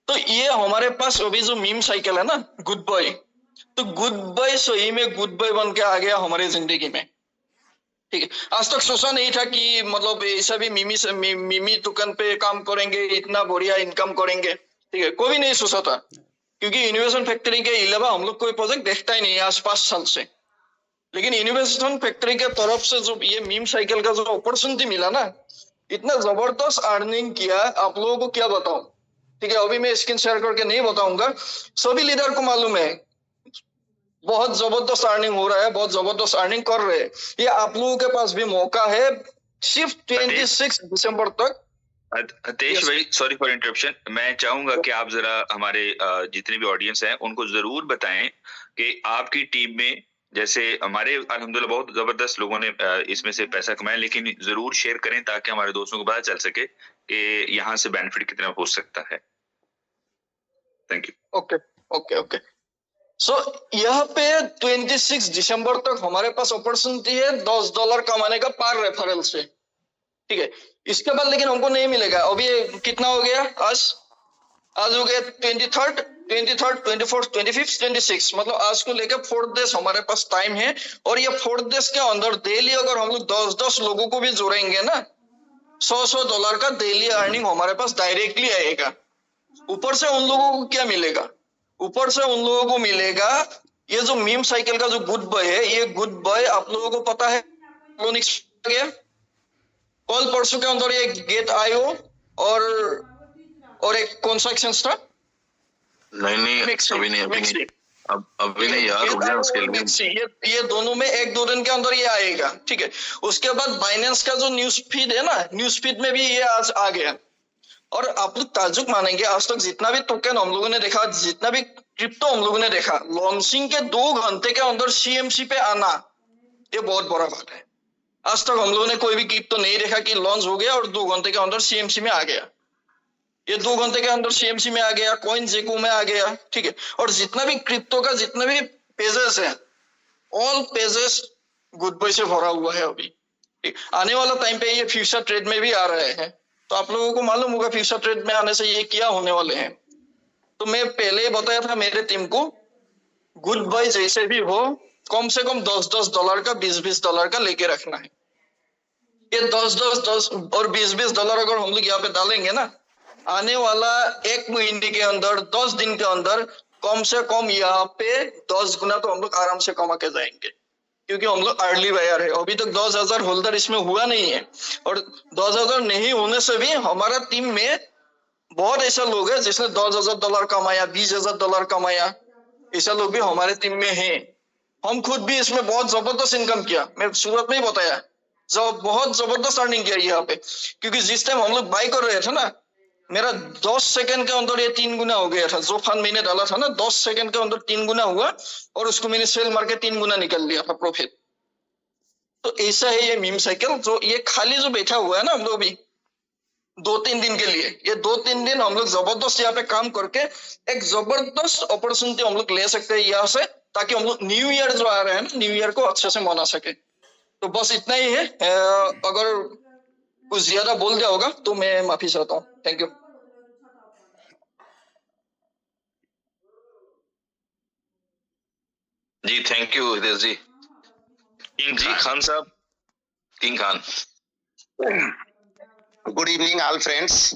तो ये हमारे पास अभी जो मीम साइकिल है ना, गुड बाय, तो गुड बाय सही में गुड बाय बन के आ गया हमारे जिंदगी में, ठीक है। आज तक सोचा नहीं था कि मतलब ऐसा भी मिमी दुकान पे काम करेंगे, इतना बढ़िया इनकम करेंगे, ठीक है। कोई नहीं सोचा था, क्योंकि इनोवेशन फैक्ट्री के अलावा हम लोग कोई प्रोजेक्ट देखता ही नहीं है आज 5 साल से। लेकिन इनोवेशन फैक्ट्री के तरफ से जो ये मीम साइकिल का जो अपॉर्चुनिटी मिला ना, इतना जबरदस्त अर्निंग किया, आप लोगों को क्या बताऊं, ठीक है। अभी मैं स्क्रीन शेयर करके नहीं बताऊंगा, सभी लीडर को मालूम है बहुत जबरदस्त अर्निंग हो रहा है, बहुत जबरदस्त अर्निंग कर रहे हैं। ये आप लोगों के पास भी मौका है, सिर्फ 26 दिसंबर तक। अतेश भाई, सॉरी फॉर इंटरप्शन, मैं चाहूंगा कि आप जरा हमारे जितने भी ऑडियंस हैं उनको जरूर बताएं कि आपकी टीम में, जैसे हमारे अल्हम्दुलिल्लाह बहुत जबरदस्त लोगों ने इसमें से पैसा कमाया, लेकिन जरूर शेयर करें ताकि हमारे दोस्तों को पता चल सके कि यहाँ से बेनिफिट कितना हो सकता है। Thank you. ओके। सो यहाँ पे 26 दिसंबर तक हमारे पास अपॉर्चुनिटी है $10 कमाने का पर रेफरल से, ठीक है। इसके बाद लेकिन हमको नहीं मिलेगा। अभी कितना हो गया, आज हो गया 23rd, 24th, 25th, 26, मतलब आज को लेकर 4 डेज हमारे पास टाइम है। और ये 4 डेज के अंदर डेली अगर हम लोग 10-10 लोगों को भी जोड़ेंगे ना, $100 का डेली अर्निंग हमारे पास डायरेक्टली आएगा। ऊपर से उन लोगों को क्या मिलेगा? ऊपर से उन लोगों को मिलेगा ये जो मीम साइकिल का जो गुड बाय है, ये गुड बाय आप लोगों को पता है गया कल परसों के अंदर ये गेट आयो और एक कौन सा एक्सचेंज था? नहीं अभी नहीं यार, रुक जा उसके लिए। ये दोनों में 1-2 दिन के अंदर ये आएगा, ठीक है। उसके बाद बाइनेंस का जो न्यूज फीड है ना, न्यूज फीड में भी ये आज आ गया। और आप लोग ताज्जुब मानेंगे, आज तक जितना भी टोकन हम लोगों ने देखा, जितना भी क्रिप्टो हम लोगों ने देखा, लॉन्चिंग के 2 घंटे के अंदर CMC पे आना, ये बहुत बड़ा बात है। आज तक हम लोगों ने कोई भी क्रिप्टो नहीं देखा कि लॉन्च हो गया और 2 घंटे के अंदर CMC में आ गया। ये 2 घंटे के अंदर CMC में आ गया, कॉइन जेको में आ गया, ठीक है। और जितना भी क्रिप्टो का जितना भी पेजेस है, ऑल पेजेस गुड बाय से भरा हुआ है अभी, ठीक। आने वाला टाइम पे ये फ्यूचर ट्रेड में भी आ रहे हैं, तो आप लोगों को मालूम होगा फ्यूचर ट्रेड में आने से ये क्या होने वाले हैं। तो मैं पहले ही बताया था मेरे टीम को गुड बाय जैसे भी हो कम से कम $10 का $20 का लेके रखना है। ये 10 और $20 अगर हम लोग यहाँ पे डालेंगे ना, आने वाला 1 महीने के अंदर 10 दिन के अंदर कम से कम यहाँ पे 10 गुना तो हम लोग आराम से कमा के जाएंगे, क्योंकि हम लोग अर्ली बायर है। अभी तक 10,000 होल्डर इसमें हुआ नहीं है, और 10,000 नहीं होने से भी हमारा टीम में बहुत ऐसा लोग है जिसने $10,000 कमाया, $20,000 कमाया, ऐसा लोग भी हमारे टीम में है। हम खुद भी इसमें बहुत जबरदस्त इनकम किया, मैं शुरुआत में ही बताया, जब बहुत जबरदस्त अर्निंग किया यहाँ पे, क्योंकि जिस टाइम हम लोग बाय कर रहे थे ना, मेरा 10 सेकंड के अंदर ये 3 गुना हो गया था। जो फंड मैंने डाला था ना, 10 सेकंड के अंदर 3 गुना हुआ, और उसको मैंने सेल मार के 3 गुना निकल लिया था प्रॉफिट। तो ऐसा है ये मीम साइकिल, जो ये खाली जो बैठा हुआ है ना हम लोग भी 2-3 दिन के लिए, ये 2-3 दिन हम लोग जबरदस्त यहाँ पे काम करके एक जबरदस्त अपॉर्चुनिटी हम लोग ले सकते हैं यहाँ से, ताकि हम लोग न्यू ईयर जो आ रहे हैं ना, न्यू ईयर को अच्छे से मना सके। तो बस इतना ही है। अगर कुछ ज्यादा बोल दिया होगा तो मैं माफी चाहता हूँ। Thank you. जी थैंक यू हितेश जी। जी Khan Sahab, king Khan. Good evening all friends.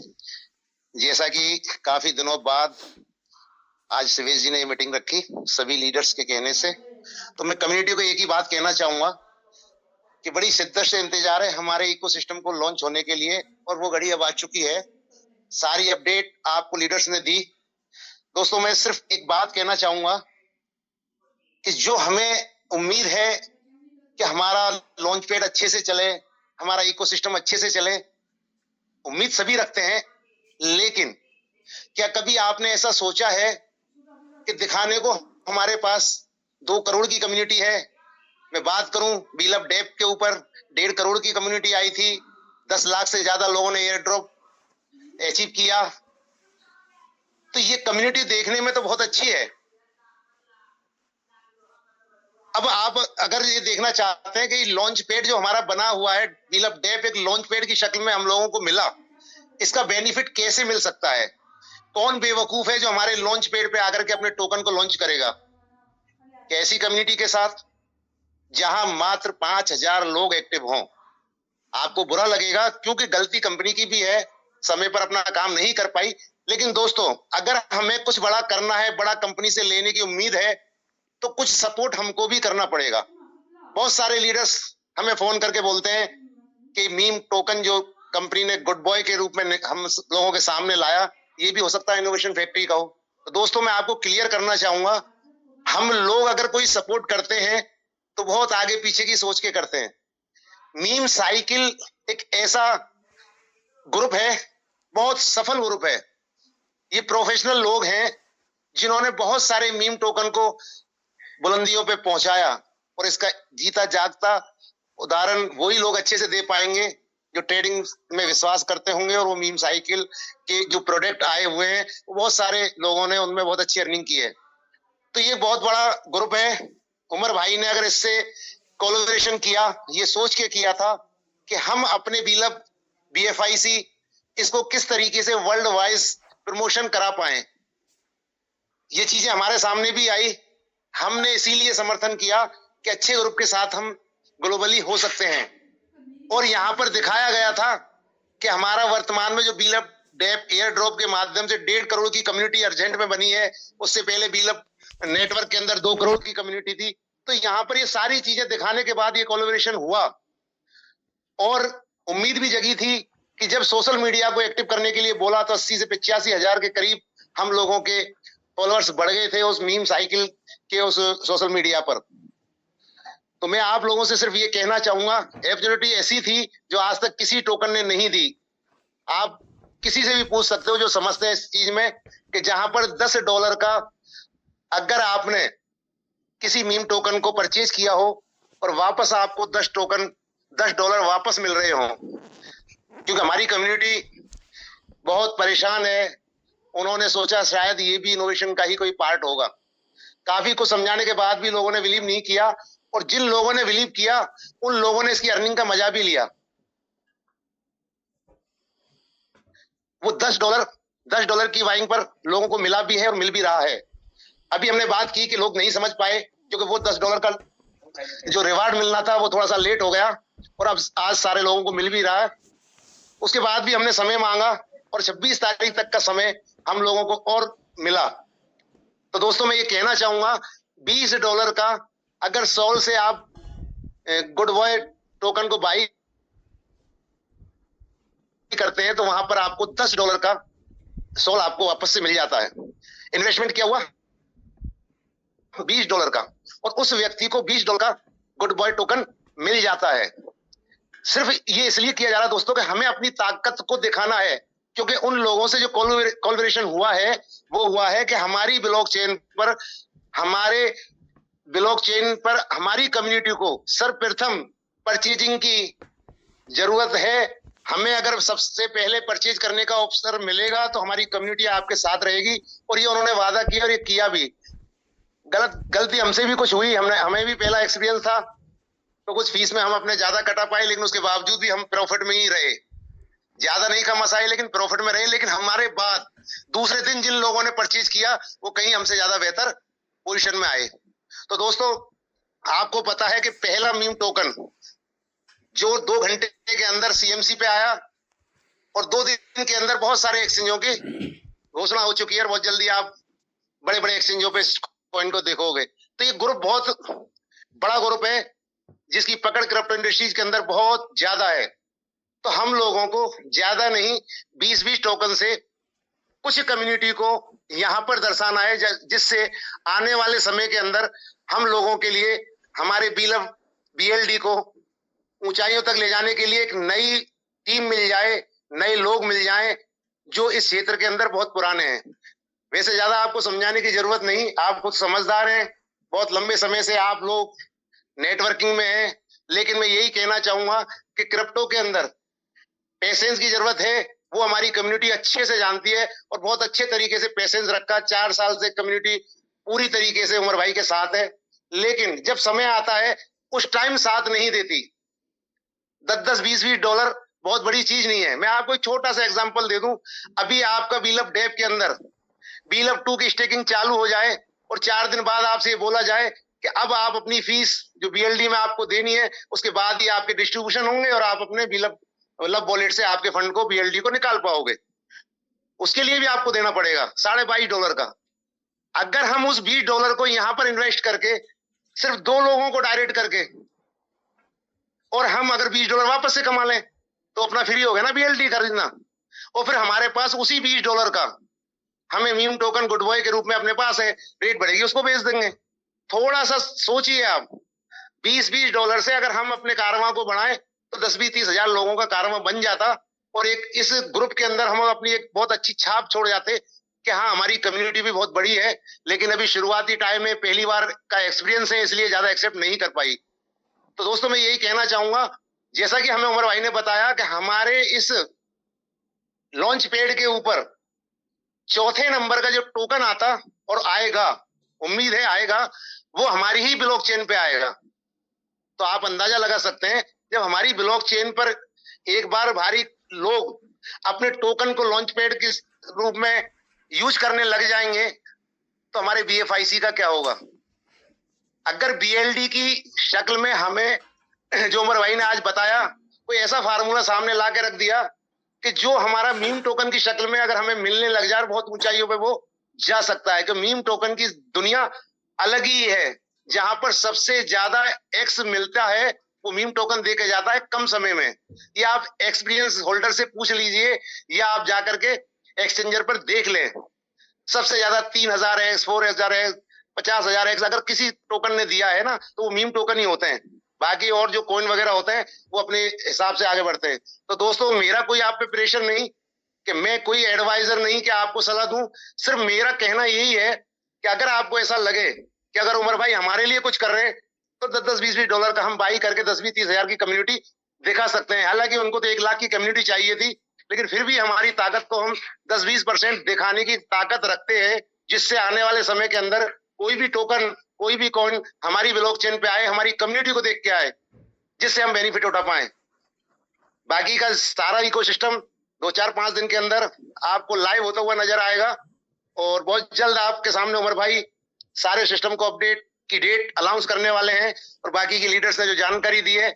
जैसा कि काफी दिनों बाद आज शिवेश जी ने मीटिंग रखी सभी लीडर्स के कहने से, तो मैं कम्युनिटी को एक ही बात कहना चाहूंगा कि बड़ी शिद्दत से इंतजार है हमारे इकोसिस्टम को लॉन्च होने के लिए, और वो घड़ी अब आ चुकी है। सारी अपडेट आपको लीडर्स ने दी। दोस्तों मैं सिर्फ एक बात कहना चाहूंगा कि जो हमें उम्मीद है कि हमारा लॉन्च पैड अच्छे से चले, हमारा इकोसिस्टम अच्छे से चले, उम्मीद सभी रखते हैं, लेकिन क्या कभी आपने ऐसा सोचा है कि दिखाने को हमारे पास 2 करोड़ की कम्युनिटी है। मैं बात करूं बीलअप डेप के ऊपर 1.5 करोड़ की कम्युनिटी आई थी, 10 लाख से ज्यादा लोगों ने एयर ड्रॉप अचीव किया। तो ये कम्युनिटी देखने में तो बहुत अच्छी है। अब आप अगर ये देखना चाहते हैं कि लॉन्च पैड जो हमारा बना हुआ है, बीलअप डेप एक लॉन्च पैड की शक्ल में हम लोगों को मिला, इसका बेनिफिट कैसे मिल सकता है? कौन बेवकूफ है जो हमारे लॉन्च पैड पे आकर के अपने टोकन को लॉन्च करेगा? कैसी कम्युनिटी के साथ जहां मात्र 5,000 लोग एक्टिव हों? आपको बुरा लगेगा, क्योंकि गलती कंपनी की भी है, समय पर अपना काम नहीं कर पाई। लेकिन दोस्तों अगर हमें कुछ बड़ा करना है, बड़ा कंपनी से लेने की उम्मीद है, तो कुछ सपोर्ट हमको भी करना पड़ेगा। बहुत सारे लीडर्स हमें फोन करके बोलते हैं कि मीम टोकन जो कंपनी ने गुड बॉय के रूप में हम लोगों के सामने लाया, ये भी हो सकता है इनोवेशन फैक्ट्री का हो। तो दोस्तों मैं आपको क्लियर करना चाहूंगा, हम लोग अगर कोई सपोर्ट करते हैं तो बहुत आगे पीछे की सोच के करते हैं। मीम साइकिल एक ऐसा ग्रुप है, बहुत सफल ग्रुप है। ये प्रोफेशनल लोग हैं जिन्होंने बहुत सारे मीम टोकन को बुलंदियों पे पहुंचाया, और इसका जीता जागता उदाहरण वही लोग अच्छे से दे पाएंगे जो ट्रेडिंग में विश्वास करते होंगे। और वो मीम साइकिल के जो प्रोडक्ट आए हुए हैं, वो बहुत सारे लोगों ने उनमें बहुत अच्छी अर्निंग की है। तो ये बहुत बड़ा ग्रुप है। उमर भाई ने अगर इससे कोलैबोरेशन किया, ये सोच के किया था कि हम अपने बीलअप BFIC इसको किस तरीके से वर्ल्ड वाइज प्रमोशन करा पाए। ये चीजें हमारे सामने भी आई, हमने इसीलिए समर्थन किया कि अच्छे ग्रुप के साथ हम ग्लोबली हो सकते हैं। और यहाँ पर दिखाया गया था कि हमारा वर्तमान में जो बीलअप डेप एयर ड्रॉप के माध्यम से 1.5 करोड़ की कम्युनिटी अर्जेंट में बनी है, उससे पहले बीलअप नेटवर्क के अंदर 2 करोड़ की कम्युनिटी थी। तो यहाँ पर ये सारी चीजें दिखाने के बाद ये कोलैबोरेशन हुआ, और उम्मीद भी जगी थी कि जब सोशल मीडिया को एक्टिव करने के लिए बोला तो 80 से 85 हजार के करीब हम लोगों के फॉलोअर्स बढ़ गए थे उस मीम साइकिल के उस सोशल मीडिया पर। तो मैं आप लोगों से सिर्फ ये कहना चाहूंगा, अपॉर्चुनिटी ऐसी थी जो आज तक किसी टोकन ने नहीं दी। आप किसी से भी पूछ सकते हो जो समझते हैं इस चीज में, कि जहां पर $10 का अगर आपने किसी मीम टोकन को परचेज किया हो और वापस आपको $10 वापस मिल रहे हो, क्योंकि हमारी कम्युनिटी बहुत परेशान है, उन्होंने सोचा शायद ये भी इनोवेशन का ही कोई पार्ट होगा। काफी कुछ समझाने के बाद भी लोगों ने बिलीव नहीं किया, और जिन लोगों ने बिलीव किया उन लोगों ने इसकी अर्निंग का मजा भी लिया। वो $10 की बाइंग पर लोगों को मिला भी है और मिल भी रहा है। अभी हमने बात की कि लोग नहीं समझ पाए क्योंकि वो $10 का जो रिवार्ड मिलना था वो थोड़ा सा लेट हो गया, और अब आज सारे लोगों को मिल भी रहा है। उसके बाद भी हमने समय मांगा और 26 तारीख तक का समय हम लोगों को और मिला। तो दोस्तों मैं ये कहना चाहूंगा, $20 का अगर सोल से आप गुड बॉय टोकन को बाई करते हैं तो वहां पर आपको $10 का सोल आपको वापस से मिल जाता है। इन्वेस्टमेंट क्या हुआ? $20 का, और उस व्यक्ति को $20 का गुड बॉय टोकन मिल जाता है। सिर्फ ये इसलिए किया जा रहा है दोस्तों कि हमें अपनी ताकत को दिखाना है, क्योंकि उन लोगों से जो कोलैबोरेशन हुआ है वो हुआ है कि हमारी ब्लॉकचेन पर हमारी कम्युनिटी को सर्वप्रथम परचेजिंग की जरूरत है। हमें अगर सबसे पहले परचेज करने का अवसर मिलेगा तो हमारी कम्युनिटी आपके साथ रहेगी, और ये उन्होंने वादा किया और ये किया भी। गलती हमसे भी कुछ हुई, हमें भी पहला एक्सपीरियंस था, तो कुछ फीस में हम अपने ज्यादा कटा पाए, लेकिन उसके बावजूद भी हम प्रॉफिट में ही रहे। ज्यादा नहीं कमाए लेकिन प्रॉफिट में रहे। लेकिन हमारे बाद दूसरे दिन जिन लोगों ने परचेज किया वो कहीं हमसे ज्यादा बेहतर पोजीशन में आए। तो दोस्तों आपको पता है कि पहला मीम टोकन जो 2 घंटे के अंदर सीएमसी पे आया, और 2 दिन के अंदर बहुत सारे एक्सचेंजों की घोषणा हो चुकी है, और बहुत जल्दी आप बड़े बड़े एक्सचेंजों पे कॉइन को देखोगे। तो ये ग्रुप बहुत बड़ा ग्रुप है जिसकी पकड़ क्रिप्टो इंडस्ट्रीज के अंदर बहुत ज्यादा है। तो हम लोगों को ज्यादा नहीं 20-20 टोकन से कुछ कम्युनिटी को यहाँ पर दर्शाना है, जिससे आने वाले समय के अंदर हम लोगों के लिए हमारे बीएलडी को ऊंचाइयों तक ले जाने के लिए एक नई टीम मिल जाए, नए लोग मिल जाएं जो इस क्षेत्र के अंदर बहुत पुराने हैं। वैसे ज्यादा आपको समझाने की जरूरत नहीं, आप खुद समझदार हैं, बहुत लंबे समय से आप लोग नेटवर्किंग में हैं। लेकिन मैं यही कहना चाहूंगा कि क्रिप्टो के अंदर पेशेंस की जरूरत है, वो हमारी कम्युनिटी अच्छे से जानती है, और बहुत अच्छे तरीके से पेशेंस रखा। 4 साल से कम्युनिटी पूरी तरीके से उमर भाई के साथ है, लेकिन जब समय आता है उस टाइम साथ नहीं देती। 10-10, 20-20 डॉलर बहुत बड़ी चीज नहीं है। मैं आपको एक छोटा सा एग्जांपल दे दूं, अभी आपका बीलअप डेप के अंदर बीलअप 2 की स्टेकिंग चालू हो जाए और 4 दिन बाद आपसे ये बोला जाए कि अब आप अपनी फीस जो बीएलडी में आपको देनी है उसके बाद ही आपके डिस्ट्रीब्यूशन होंगे और आप अपने बीलअप वॉलेट से आपके फंड को बीएलडी को निकाल पाओगे। उसके लिए भी आपको देना पड़ेगा $22.5 का। अगर हम उस $20 को यहां पर इन्वेस्ट करके सिर्फ 2 लोगों को डायरेक्ट करके, और हम अगर $20 वापस से कमा लें तो अपना फ्री हो गया ना बीएलडी खरीदना, और फिर हमारे पास उसी $20 का हमें मीम टोकन गुड बॉय के रूप में अपने पास है, रेट बढ़ेगी उसको बेच देंगे। थोड़ा सा सोचिए आप, $20 डॉलर से अगर हम अपने कारवां को बढ़ाएं तो 10-20-30 हजार लोगों का कारवां बन जाता, और एक इस ग्रुप के अंदर हम अपनी एक बहुत अच्छी छाप छोड़ जाते कि हाँ हमारी कम्युनिटी भी बहुत बड़ी है। लेकिन अभी शुरुआती टाइम में पहली बार का एक्सपीरियंस है, इसलिए ज्यादा एक्सेप्ट नहीं कर पाई। तो दोस्तों मैं यही कहना चाहूंगा, जैसा कि हमें उमर भाई ने बताया कि हमारे इस लॉन्च पैड के ऊपर 4थे नंबर का जो टोकन आता और आएगा, उम्मीद है आएगा, वो हमारी ही ब्लॉकचेन पे आएगा। तो आप अंदाजा लगा सकते हैं जब हमारी ब्लॉकचेन पर एक बार भारी लोग अपने टोकन को लॉन्च पैड के रूप में यूज करने लग जाएंगे तो हमारे बीएफआईसी का क्या होगा। अगर बीएलडी की शक्ल में हमें जो उमर भाई ने आज बताया कोई ऐसा फार्मूला सामने ला के रख दिया कि जो हमारा मीम टोकन की शक्ल में अगर हमें मिलने लग जाए, बहुत ऊंचाइयों पे वो जा सकता है। कि मीम टोकन की दुनिया अलग ही है, जहां पर सबसे ज्यादा एक्स मिलता है वो मीम टोकन दे के जाता है कम समय में। ये आप एक्सपीरियंस होल्डर से पूछ लीजिए या आप जाकर के एक्सचेंजर पर देख लें। सबसे ज्यादा 3000 एक्स, 4000 एक्स, 50,000 एक्स अगर किसी टोकन ने दिया है ना तो वो मीम टोकन ही होते हैं। बाकी और जो कॉइन वगैरह होते हैं वो अपने हिसाब से आगे बढ़ते हैं। तो दोस्तों मेरा कोई आप पे प्रेशर नहीं, कि मैं कोई एडवाइजर नहीं कि आपको सलाह दूं। सिर्फ मेरा कहना यही है कि अगर आपको ऐसा लगे कि अगर उमर भाई हमारे लिए कुछ कर रहे हैं तो 10-20 डॉलर का हम बाई करके 20-30 हजार की कम्युनिटी दिखा सकते हैं। हालांकि उनको तो 1 लाख की कम्युनिटी चाहिए थी, लेकिन फिर भी हमारी ताकत को हम 10-20% दिखाने की ताकत रखते हैं, जिससे आने वाले समय के अंदर कोई भी टोकन, कोई भी कॉइन हमारी ब्लॉकचेन पे आए, हमारी कम्युनिटी को देख के आए, जिससे हम बेनिफिट उठा पाए। बाकी का सारा इकोसिस्टम 2-4-5 दिन के अंदर आपको लाइव होता हुआ नजर आएगा, और बहुत जल्द आपके सामने उमर भाई सारे सिस्टम को अपडेट की डेट अनाउंस करने वाले हैं, और बाकी की लीडर्स ने जो जानकारी दी है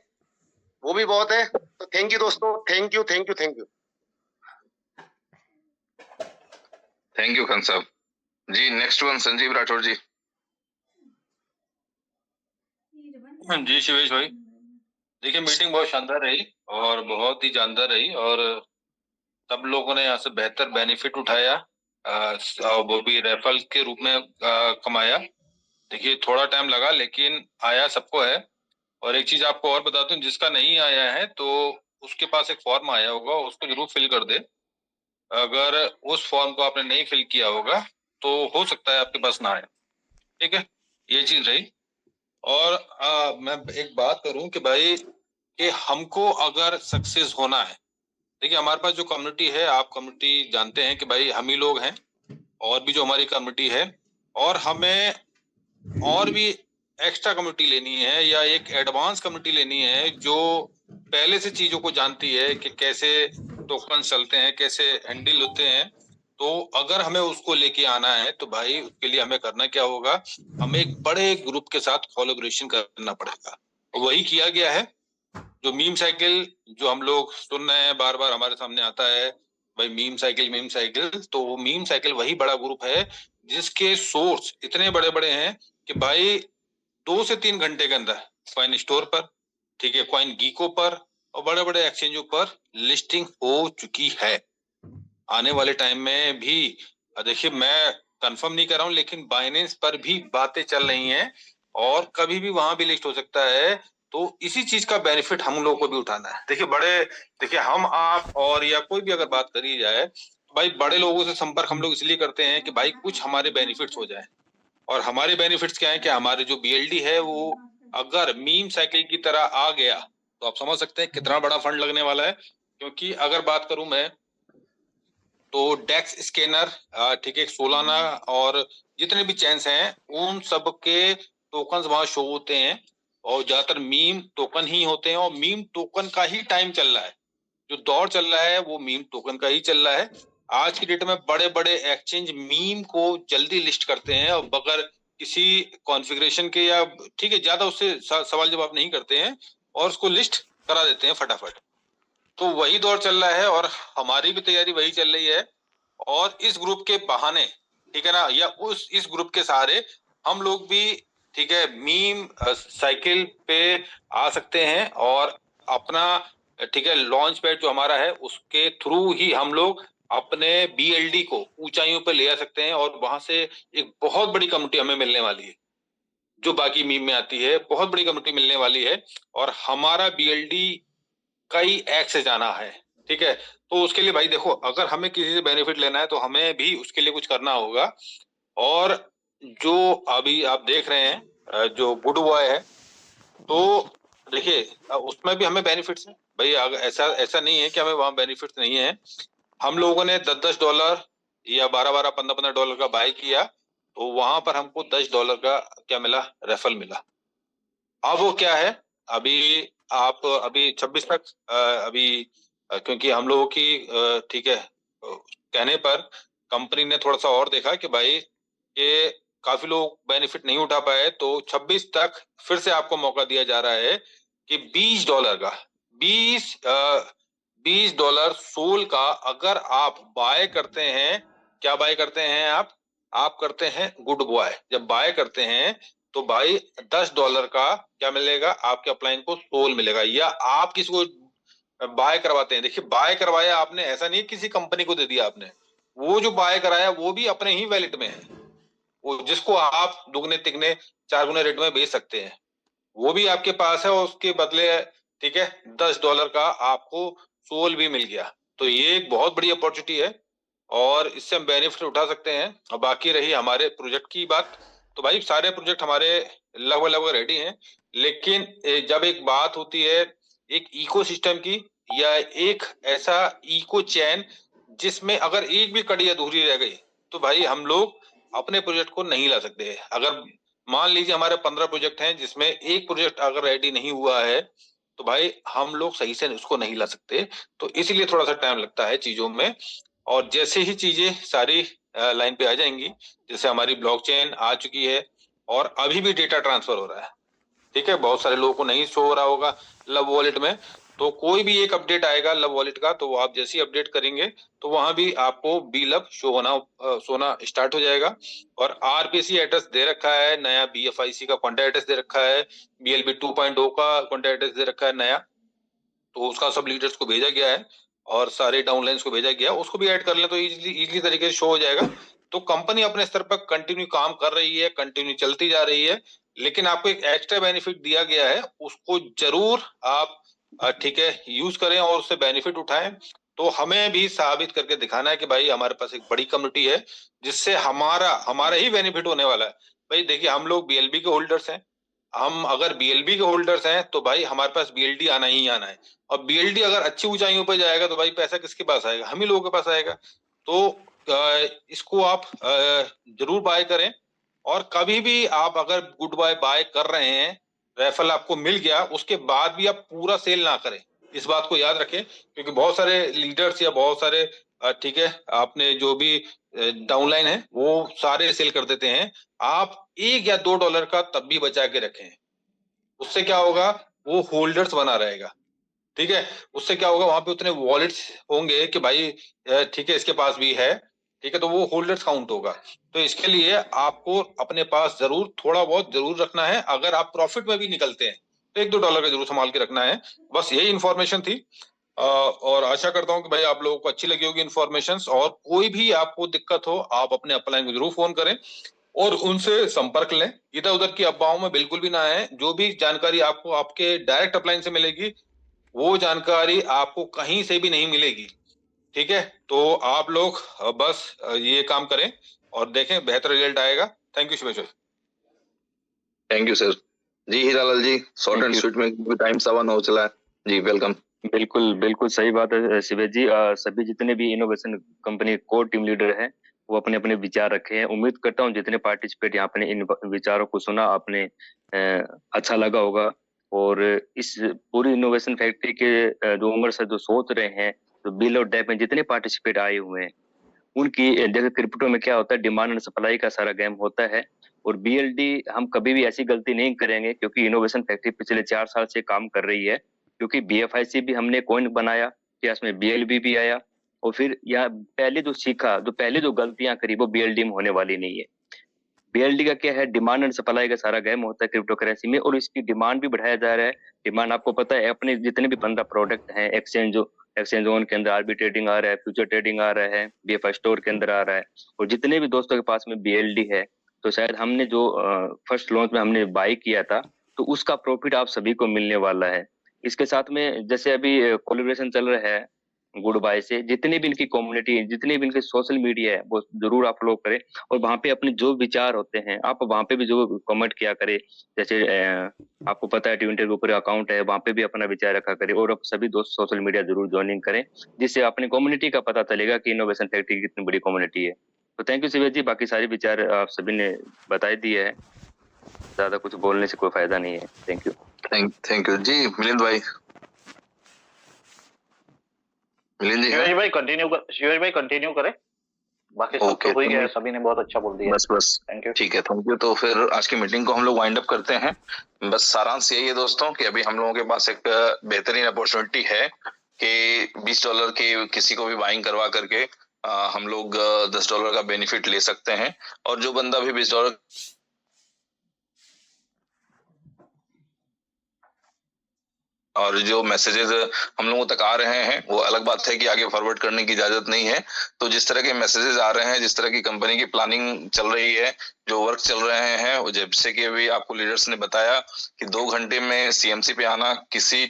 वो भी बहुत है। तो थैंक यू दोस्तों, thank you thank you thank you. Thank you Khan साहब जी। नेक्स्ट वन संजीव राठौर जी। जी शिवेश भाई, देखिए मीटिंग बहुत शानदार रही और बहुत ही जानदार रही, और सब लोगों ने यहाँ से बेहतर बेनिफिट उठाया, वो भी रेफरल के रूप में कमाया। देखिए थोड़ा टाइम लगा लेकिन आया सबको है। और एक चीज आपको और बता दूं, जिसका नहीं आया है तो उसके पास एक फॉर्म आया होगा, उसको जरूर फिल कर दे। अगर उस फॉर्म को आपने नहीं फिल किया होगा तो हो सकता है आपके पास ना आए। ठीक है, ये चीज रही। और मैं एक बात करूं कि भाई कि हमको अगर सक्सेस होना है, देखिए हमारे पास जो कम्युनिटी है, आप कम्युनिटी जानते हैं कि भाई हम ही लोग हैं और भी जो हमारी कम्युनिटी है, और हमें और भी एक्स्ट्रा कम्युनिटी लेनी है या एक एडवांस कम्युनिटी लेनी है जो पहले से चीजों को जानती है कि कैसे टोकन चलते हैं, कैसे हैंडल होते हैं। तो अगर हमें उसको लेके आना है तो भाई उसके लिए हमें करना क्या होगा, हमें एक बड़े ग्रुप के साथ कोलैबोरेशन करना पड़ेगा। वही किया गया है। जो मीम साइकिल जो हम लोग सुन रहे हैं, बार बार हमारे सामने आता है भाई मीम साइकिल, तो वो मीम साइकिल वही बड़ा ग्रुप है जिसके सोर्स इतने बड़े बड़े हैं कि भाई 2 से 3 घंटे के अंदर कॉइन स्टोर पर, ठीक है, कॉइन गीको पर और बड़े बड़े एक्सचेंजों पर लिस्टिंग हो चुकी है। आने वाले टाइम में भी देखिए, मैं कंफर्म नहीं कर रहा हूं लेकिन बाइनेंस पर भी बातें चल रही हैं और कभी भी वहां भी लिस्ट हो सकता है। तो इसी चीज का बेनिफिट हम लोगों को भी उठाना है। देखिए हम आप और या कोई भी अगर बात करी जाए, भाई बड़े लोगों से संपर्क हम लोग इसलिए करते हैं कि भाई कुछ हमारे बेनिफिट्स हो जाए। और हमारे बेनिफिट्स क्या है कि हमारे जो बीएलडी है वो अगर मीम साइकिल की तरह आ गया तो आप समझ सकते हैं कितना बड़ा फंड लगने वाला है। क्योंकि अगर बात करूं मैं तो डेक्स स्कैनर, ठीक है, सोलाना और जितने भी चेन्स हैं उन सब के टोकन्स वहां शो होते हैं और ज्यादातर मीम टोकन ही होते हैं और मीम टोकन का ही टाइम चल रहा है। जो दौर चल रहा है वो मीम टोकन का ही चल रहा है। आज की डेट में बड़े बड़े एक्सचेंज मीम को जल्दी लिस्ट करते हैं और बगैर किसी कॉन्फ़िगरेशन के या ठीक है ज्यादा उससे सवाल जवाब नहीं करते हैं और उसको लिस्ट करा देते हैं फटाफट। तो वही दौर चल रहा है और हमारी भी तैयारी वही चल रही है। और इस ग्रुप के बहाने, ठीक है ना, या इस ग्रुप के सहारे हम लोग भी, ठीक है, मीम साइकिल पे आ सकते हैं और अपना, ठीक है, लॉन्च पैड जो हमारा है उसके थ्रू ही हम लोग अपने बीएलडी को ऊंचाइयों पर ले आ सकते हैं और वहां से एक बहुत बड़ी कम्युनिटी हमें मिलने वाली है जो बाकी मीम में आती है। बहुत बड़ी कम्युनिटी मिलने वाली है और हमारा बीएलडी कई एक्स से जाना है। ठीक है, तो उसके लिए भाई देखो, अगर हमें किसी से बेनिफिट लेना है तो हमें भी उसके लिए कुछ करना होगा। और जो अभी आप देख रहे हैं जो गुड बॉय है, तो देखिए उसमें भी हमें बेनिफिट्स है भाई। अगर ऐसा नहीं है कि हमें वहां बेनिफिट्स नहीं है। हम लोगों ने $10 या $12 $15 का बाय किया तो वहां पर हमको $10 का क्या मिला, रेफरल मिला। अब वो क्या है, अभी 26 तक क्योंकि हम लोगों की ठीक है कहने पर कंपनी ने थोड़ा सा और देखा कि भाई ये काफी लोग बेनिफिट नहीं उठा पाए, तो 26 तक फिर से आपको मौका दिया जा रहा है कि $20 का $20 सोल का अगर आप बाय करते हैं। क्या बाय करते हैं आप करते हैं गुड बॉय। जब बाय करते हैं तो भाई $10 का क्या मिलेगा, आपके अपलाइन को सोल मिलेगा। या आप किसी को बाय करवाते हैं, देखिए बाय करवाया आपने, ऐसा नहीं किसी कंपनी को दे दिया आपने, वो जो बाय कराया वो भी अपने ही वैलेट में है, वो जिसको आप दुगने तिगने 4 गुने रेट में बेच सकते हैं वो भी आपके पास है और उसके बदले, ठीक है, $10 का आपको सोल भी मिल गया। तो ये एक बहुत बड़ी अपॉर्चुनिटी है और इससे हम बेनिफिट उठा सकते हैं। और बाकी रही हमारे प्रोजेक्ट की बात, तो भाई सारे प्रोजेक्ट हमारे लगभग रेडी हैं। लेकिन जब एक बात होती है एक इकोसिस्टम की या एक ऐसा इको चैन जिसमें अगर एक भी कड़ी अधूरी रह गई तो भाई हम लोग अपने प्रोजेक्ट को नहीं ला सकते। अगर मान लीजिए हमारे 15 प्रोजेक्ट हैं जिसमें एक प्रोजेक्ट अगर रेडी नहीं हुआ है तो भाई हम लोग सही से उसको नहीं ला सकते। तो इसीलिए थोड़ा सा टाइम लगता है चीजों में। और जैसे ही चीजें सारी लाइन पे आ जाएंगी, जैसे हमारी ब्लॉकचेन आ चुकी है और अभी भी डेटा ट्रांसफर हो रहा है, ठीक है, बहुत सारे लोगों को नहीं शो हो रहा होगा लव वॉलेट में, तो कोई भी एक अपडेट आएगा लव वॉलेट का, तो वो आप जैसे ही अपडेट करेंगे तो वहां भी आपको बी लव सोना स्टार्ट हो जाएगा। और आरपीसी एड्रेस दे रखा है नया, बीएफआईसी का कॉन्टैक्ट एड्रेस दे रखा है, बीएलबी 2.0 का कॉन्टैक्ट एड्रेस दे रखा है नया, तो उसका सब लीडर्स को भेजा गया है और सारे डाउनलाइंस को भेजा गया, उसको भी ऐड कर ले तो इजीली तरीके से शो हो जाएगा। तो कंपनी अपने स्तर पर कंटिन्यू काम कर रही है, कंटिन्यू चलती जा रही है, लेकिन आपको एक एक्स्ट्रा बेनिफिट दिया गया है, उसको जरूर आप ठीक है यूज करें और उससे बेनिफिट उठाएं। तो हमें भी साबित करके दिखाना है कि भाई हमारे पास एक बड़ी कम्युनिटी है जिससे हमारा ही बेनिफिट होने वाला है। भाई देखिए, हम लोग बीएलबी के होल्डर्स हैं, हम अगर बीएलबी के होल्डर्स हैं तो भाई हमारे पास बीएलडी आना ही आना है, और बीएलडी अगर अच्छी ऊंचाइयों पर जाएगा तो भाई पैसा किसके पास आएगा? हम ही लोगों के पास आएगा। तो इसको आप जरूर बाय करें, और कभी भी आप अगर गुड बाय कर रहे हैं, रेफरल आपको मिल गया, उसके बाद भी आप पूरा सेल ना करें, इस बात को याद रखें, क्योंकि बहुत सारे लीडर्स या बहुत सारे ठीक है आपने जो भी डाउनलाइन है वो सारे सेल कर देते हैं। आप $1 या $2 का तब भी बचा के रखें, उससे क्या होगा, वो होल्डर्स बना रहेगा, ठीक है। उससे क्या होगा, वहां पे उतने वॉलेट्स होंगे कि भाई ठीक है इसके पास भी है, ठीक है, तो वो होल्डर्स काउंट होगा। तो इसके लिए आपको अपने पास जरूर थोड़ा बहुत जरूर रखना है, अगर आप प्रॉफिट में भी निकलते हैं तो $1-2 का जरूर संभाल के रखना है। बस यही इन्फॉर्मेशन थी, और आशा करता हूँ कि भाई आप लोगों को अच्छी लगी होगी इन्फॉर्मेशन, और कोई भी आपको दिक्कत हो आप अपने अपलाइन को जरूर फोन करें और उनसे संपर्क लें। इधर उधर की अफवाहों में बिल्कुल भी ना आए, जो भी जानकारी आपको आपके डायरेक्ट अपलाइन से मिलेगी वो जानकारी आपको कहीं से भी नहीं मिलेगी, ठीक है। तो आप लोग बस ये काम करें और देखें, बेहतर रिजल्ट आएगा। Thank you Shivesh. Thank you sir. जी Hiralal ji, short and sweet में टाइम 7 हो चला है जी, वेलकम। बिल्कुल सही बात है शिवेश जी। सभी जितने भी innovation company core team leader हैं वो अपने अपने विचार रखे हैं। उम्मीद करता हूँ जितने पार्टिसिपेट यहाँ पे इन विचारों को सुना आपने अच्छा लगा होगा। और इस पूरी इनोवेशन फैक्ट्री के जो उम्र से जो सोच रहे हैं, तो बिल और डेप में जितने पार्टिसिपेट आए हुए हैं उनकी, जैसे क्रिप्टो में क्या होता है, डिमांड एंड सप्लाई का सारा गेम होता है। और बीएलडी हम कभी भी ऐसी गलती नहीं करेंगे, क्योंकि इनोवेशन फैक्ट्री पिछले 4 साल से काम कर रही है। क्योंकि बीएफआईसी भी हमने कॉइन बनाया, क्या इसमें बीएलबी भी आया, और फिर यहाँ पहले जो सीखा, जो पहले जो गलतियां करी वो बीएलडी में होने वाली नहीं है। बीएलडी का क्या है, डिमांड एंड सप्लाई का सारा गेम होता है क्रिप्टो करेंसी में, और इसकी डिमांड भी बढ़ाया जा रहा है। डिमांड आपको पता है, अपने जितने भी 15 प्रोडक्ट हैं, एक्सचेंज ऑन के अंदर आरबी ट्रेडिंग आ रहा है, फ्यूचर ट्रेडिंग आ रहा है, बीएफआई स्टोर के अंदर आ रहा है, और जितने भी दोस्तों के पास में बीएलडी है, तो शायद हमने जो फर्स्ट लॉन्च में हमने बाय किया था, तो उसका प्रॉफिट आप सभी को मिलने वाला है। इसके साथ में जैसे अभी कोलैबोरेशन चल रहा है गुड बाय से, जितनी भी इनकी कम्युनिटी, जितने भी इनके सोशल मीडिया है, वो जरूर आप लोग करें, और वहां पे अपने जो विचार होते हैं आप वहां पे भी जो कमेंट किया करें। जैसे आपको पता है ट्विटर के ऊपर अकाउंट है, वहां पे भी अपना विचार रखा करें, और अब सभी दोस्त सोशल मीडिया जरूर ज्वाइनिंग करें, जिससे अपनी कम्युनिटी का पता चलेगा कि इनोवेशन फैक्ट्री कितनी बड़ी कम्युनिटी है। तो थैंक यू शिवेश जी, बाकी सारे विचार आप सभी ने बता दिए है, ज्यादा कुछ बोलने से कोई फायदा नहीं है। Thank you. थैंक यू जी। मिलिंद भाई, शिवेश भाई कंटिन्यू करें, बाकी सब तो हो ही गया है, सभी ने बहुत अच्छा बोल दिया। बस थैंक यू। ठीक है, थैंक यू। तो फिर आज की मीटिंग को हम लोग वाइंड अप करते हैं। बस सारांश यही है दोस्तों कि अभी हम लोगों के पास एक बेहतरीन अपॉर्चुनिटी है कि $20 के किसी को भी बाइंग करवा करके हम लोग $10 का बेनिफिट ले सकते हैं। और जो बंदा भी $20 और जो मैसेजेस हम लोगों तक आ रहे हैं, वो अलग बात है कि आगे फॉरवर्ड करने की इजाजत नहीं है। तो जिस तरह के मैसेजेस आ रहे हैं, जिस तरह की कंपनी की प्लानिंग चल रही है, जो वर्क चल रहे हैं, जैसे कि अभी आपको लीडर्स ने बताया कि 2 घंटे में सीएमसी पे आना किसी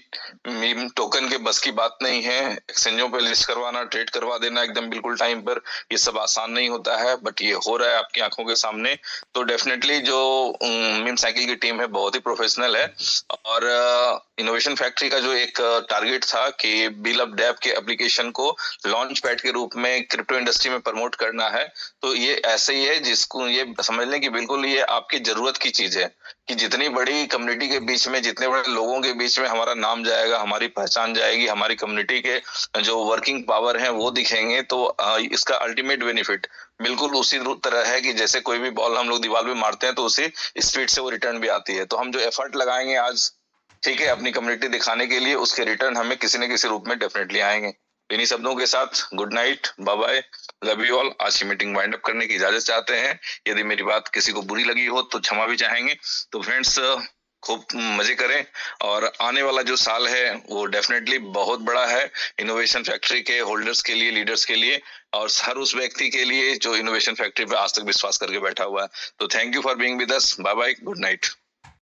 मीम टोकन के बस की बात नहीं है। एक्सचेंजों पे लिस्ट करवाना, ट्रेड करवा देना एकदम बिल्कुल टाइम पर, ये सब आसान नहीं होता है, बट ये हो रहा है आपकी आंखों के सामने। तो डेफिनेटली जो मीम साइकिल की टीम है बहुत ही प्रोफेशनल है, और इनोवेशन फैक्ट्री का जो एक टारगेट था कि बिल ऑफ डैप के एप्लीकेशन को लॉन्च पैड के रूप में क्रिप्टो इंडस्ट्री में प्रमोट करना है, तो ये ऐसे ही है जिसको ये समझ लें कि बिल्कुल ये आपकी जरूरत की चीज है कि जितनी बड़ी कम्युनिटी के बीच में, जितने बड़े लोगों के बीच में हमारा नाम जाएगा, हमारी पहचान जाएगी, हमारी कम्युनिटी के जो वर्किंग पावर है वो दिखेंगे, तो इसका अल्टीमेट बेनिफिट बिल्कुल उसी तरह है कि जैसे कोई भी बॉल हम लोग दीवार पे मारते हैं तो उसी स्पीड से वो रिटर्न भी आती है। तो हम जो एफर्ट लगाएंगे आज, ठीक है, अपनी कम्युनिटी दिखाने के लिए, उसके रिटर्न हमें किसी न किसी रूप में डेफिनेटली आएंगे। इन्हीं शब्दों के साथ good night, bye bye, love you all. आज की मीटिंग वाइंड अप करने की इजाजत चाहते हैं। यदि मेरी बात किसी को बुरी लगी हो तो क्षमा भी चाहेंगे। तो फ्रेंड्स, खूब मजे करें और आने वाला जो साल है वो डेफिनेटली बहुत बड़ा है इनोवेशन फैक्ट्री के होल्डर्स के लिए, लीडर्स के लिए और हर उस व्यक्ति के लिए जो इनोवेशन फैक्ट्री पे आज तक विश्वास करके बैठा हुआ है। तो thank you for being with us. Bye bye, good night.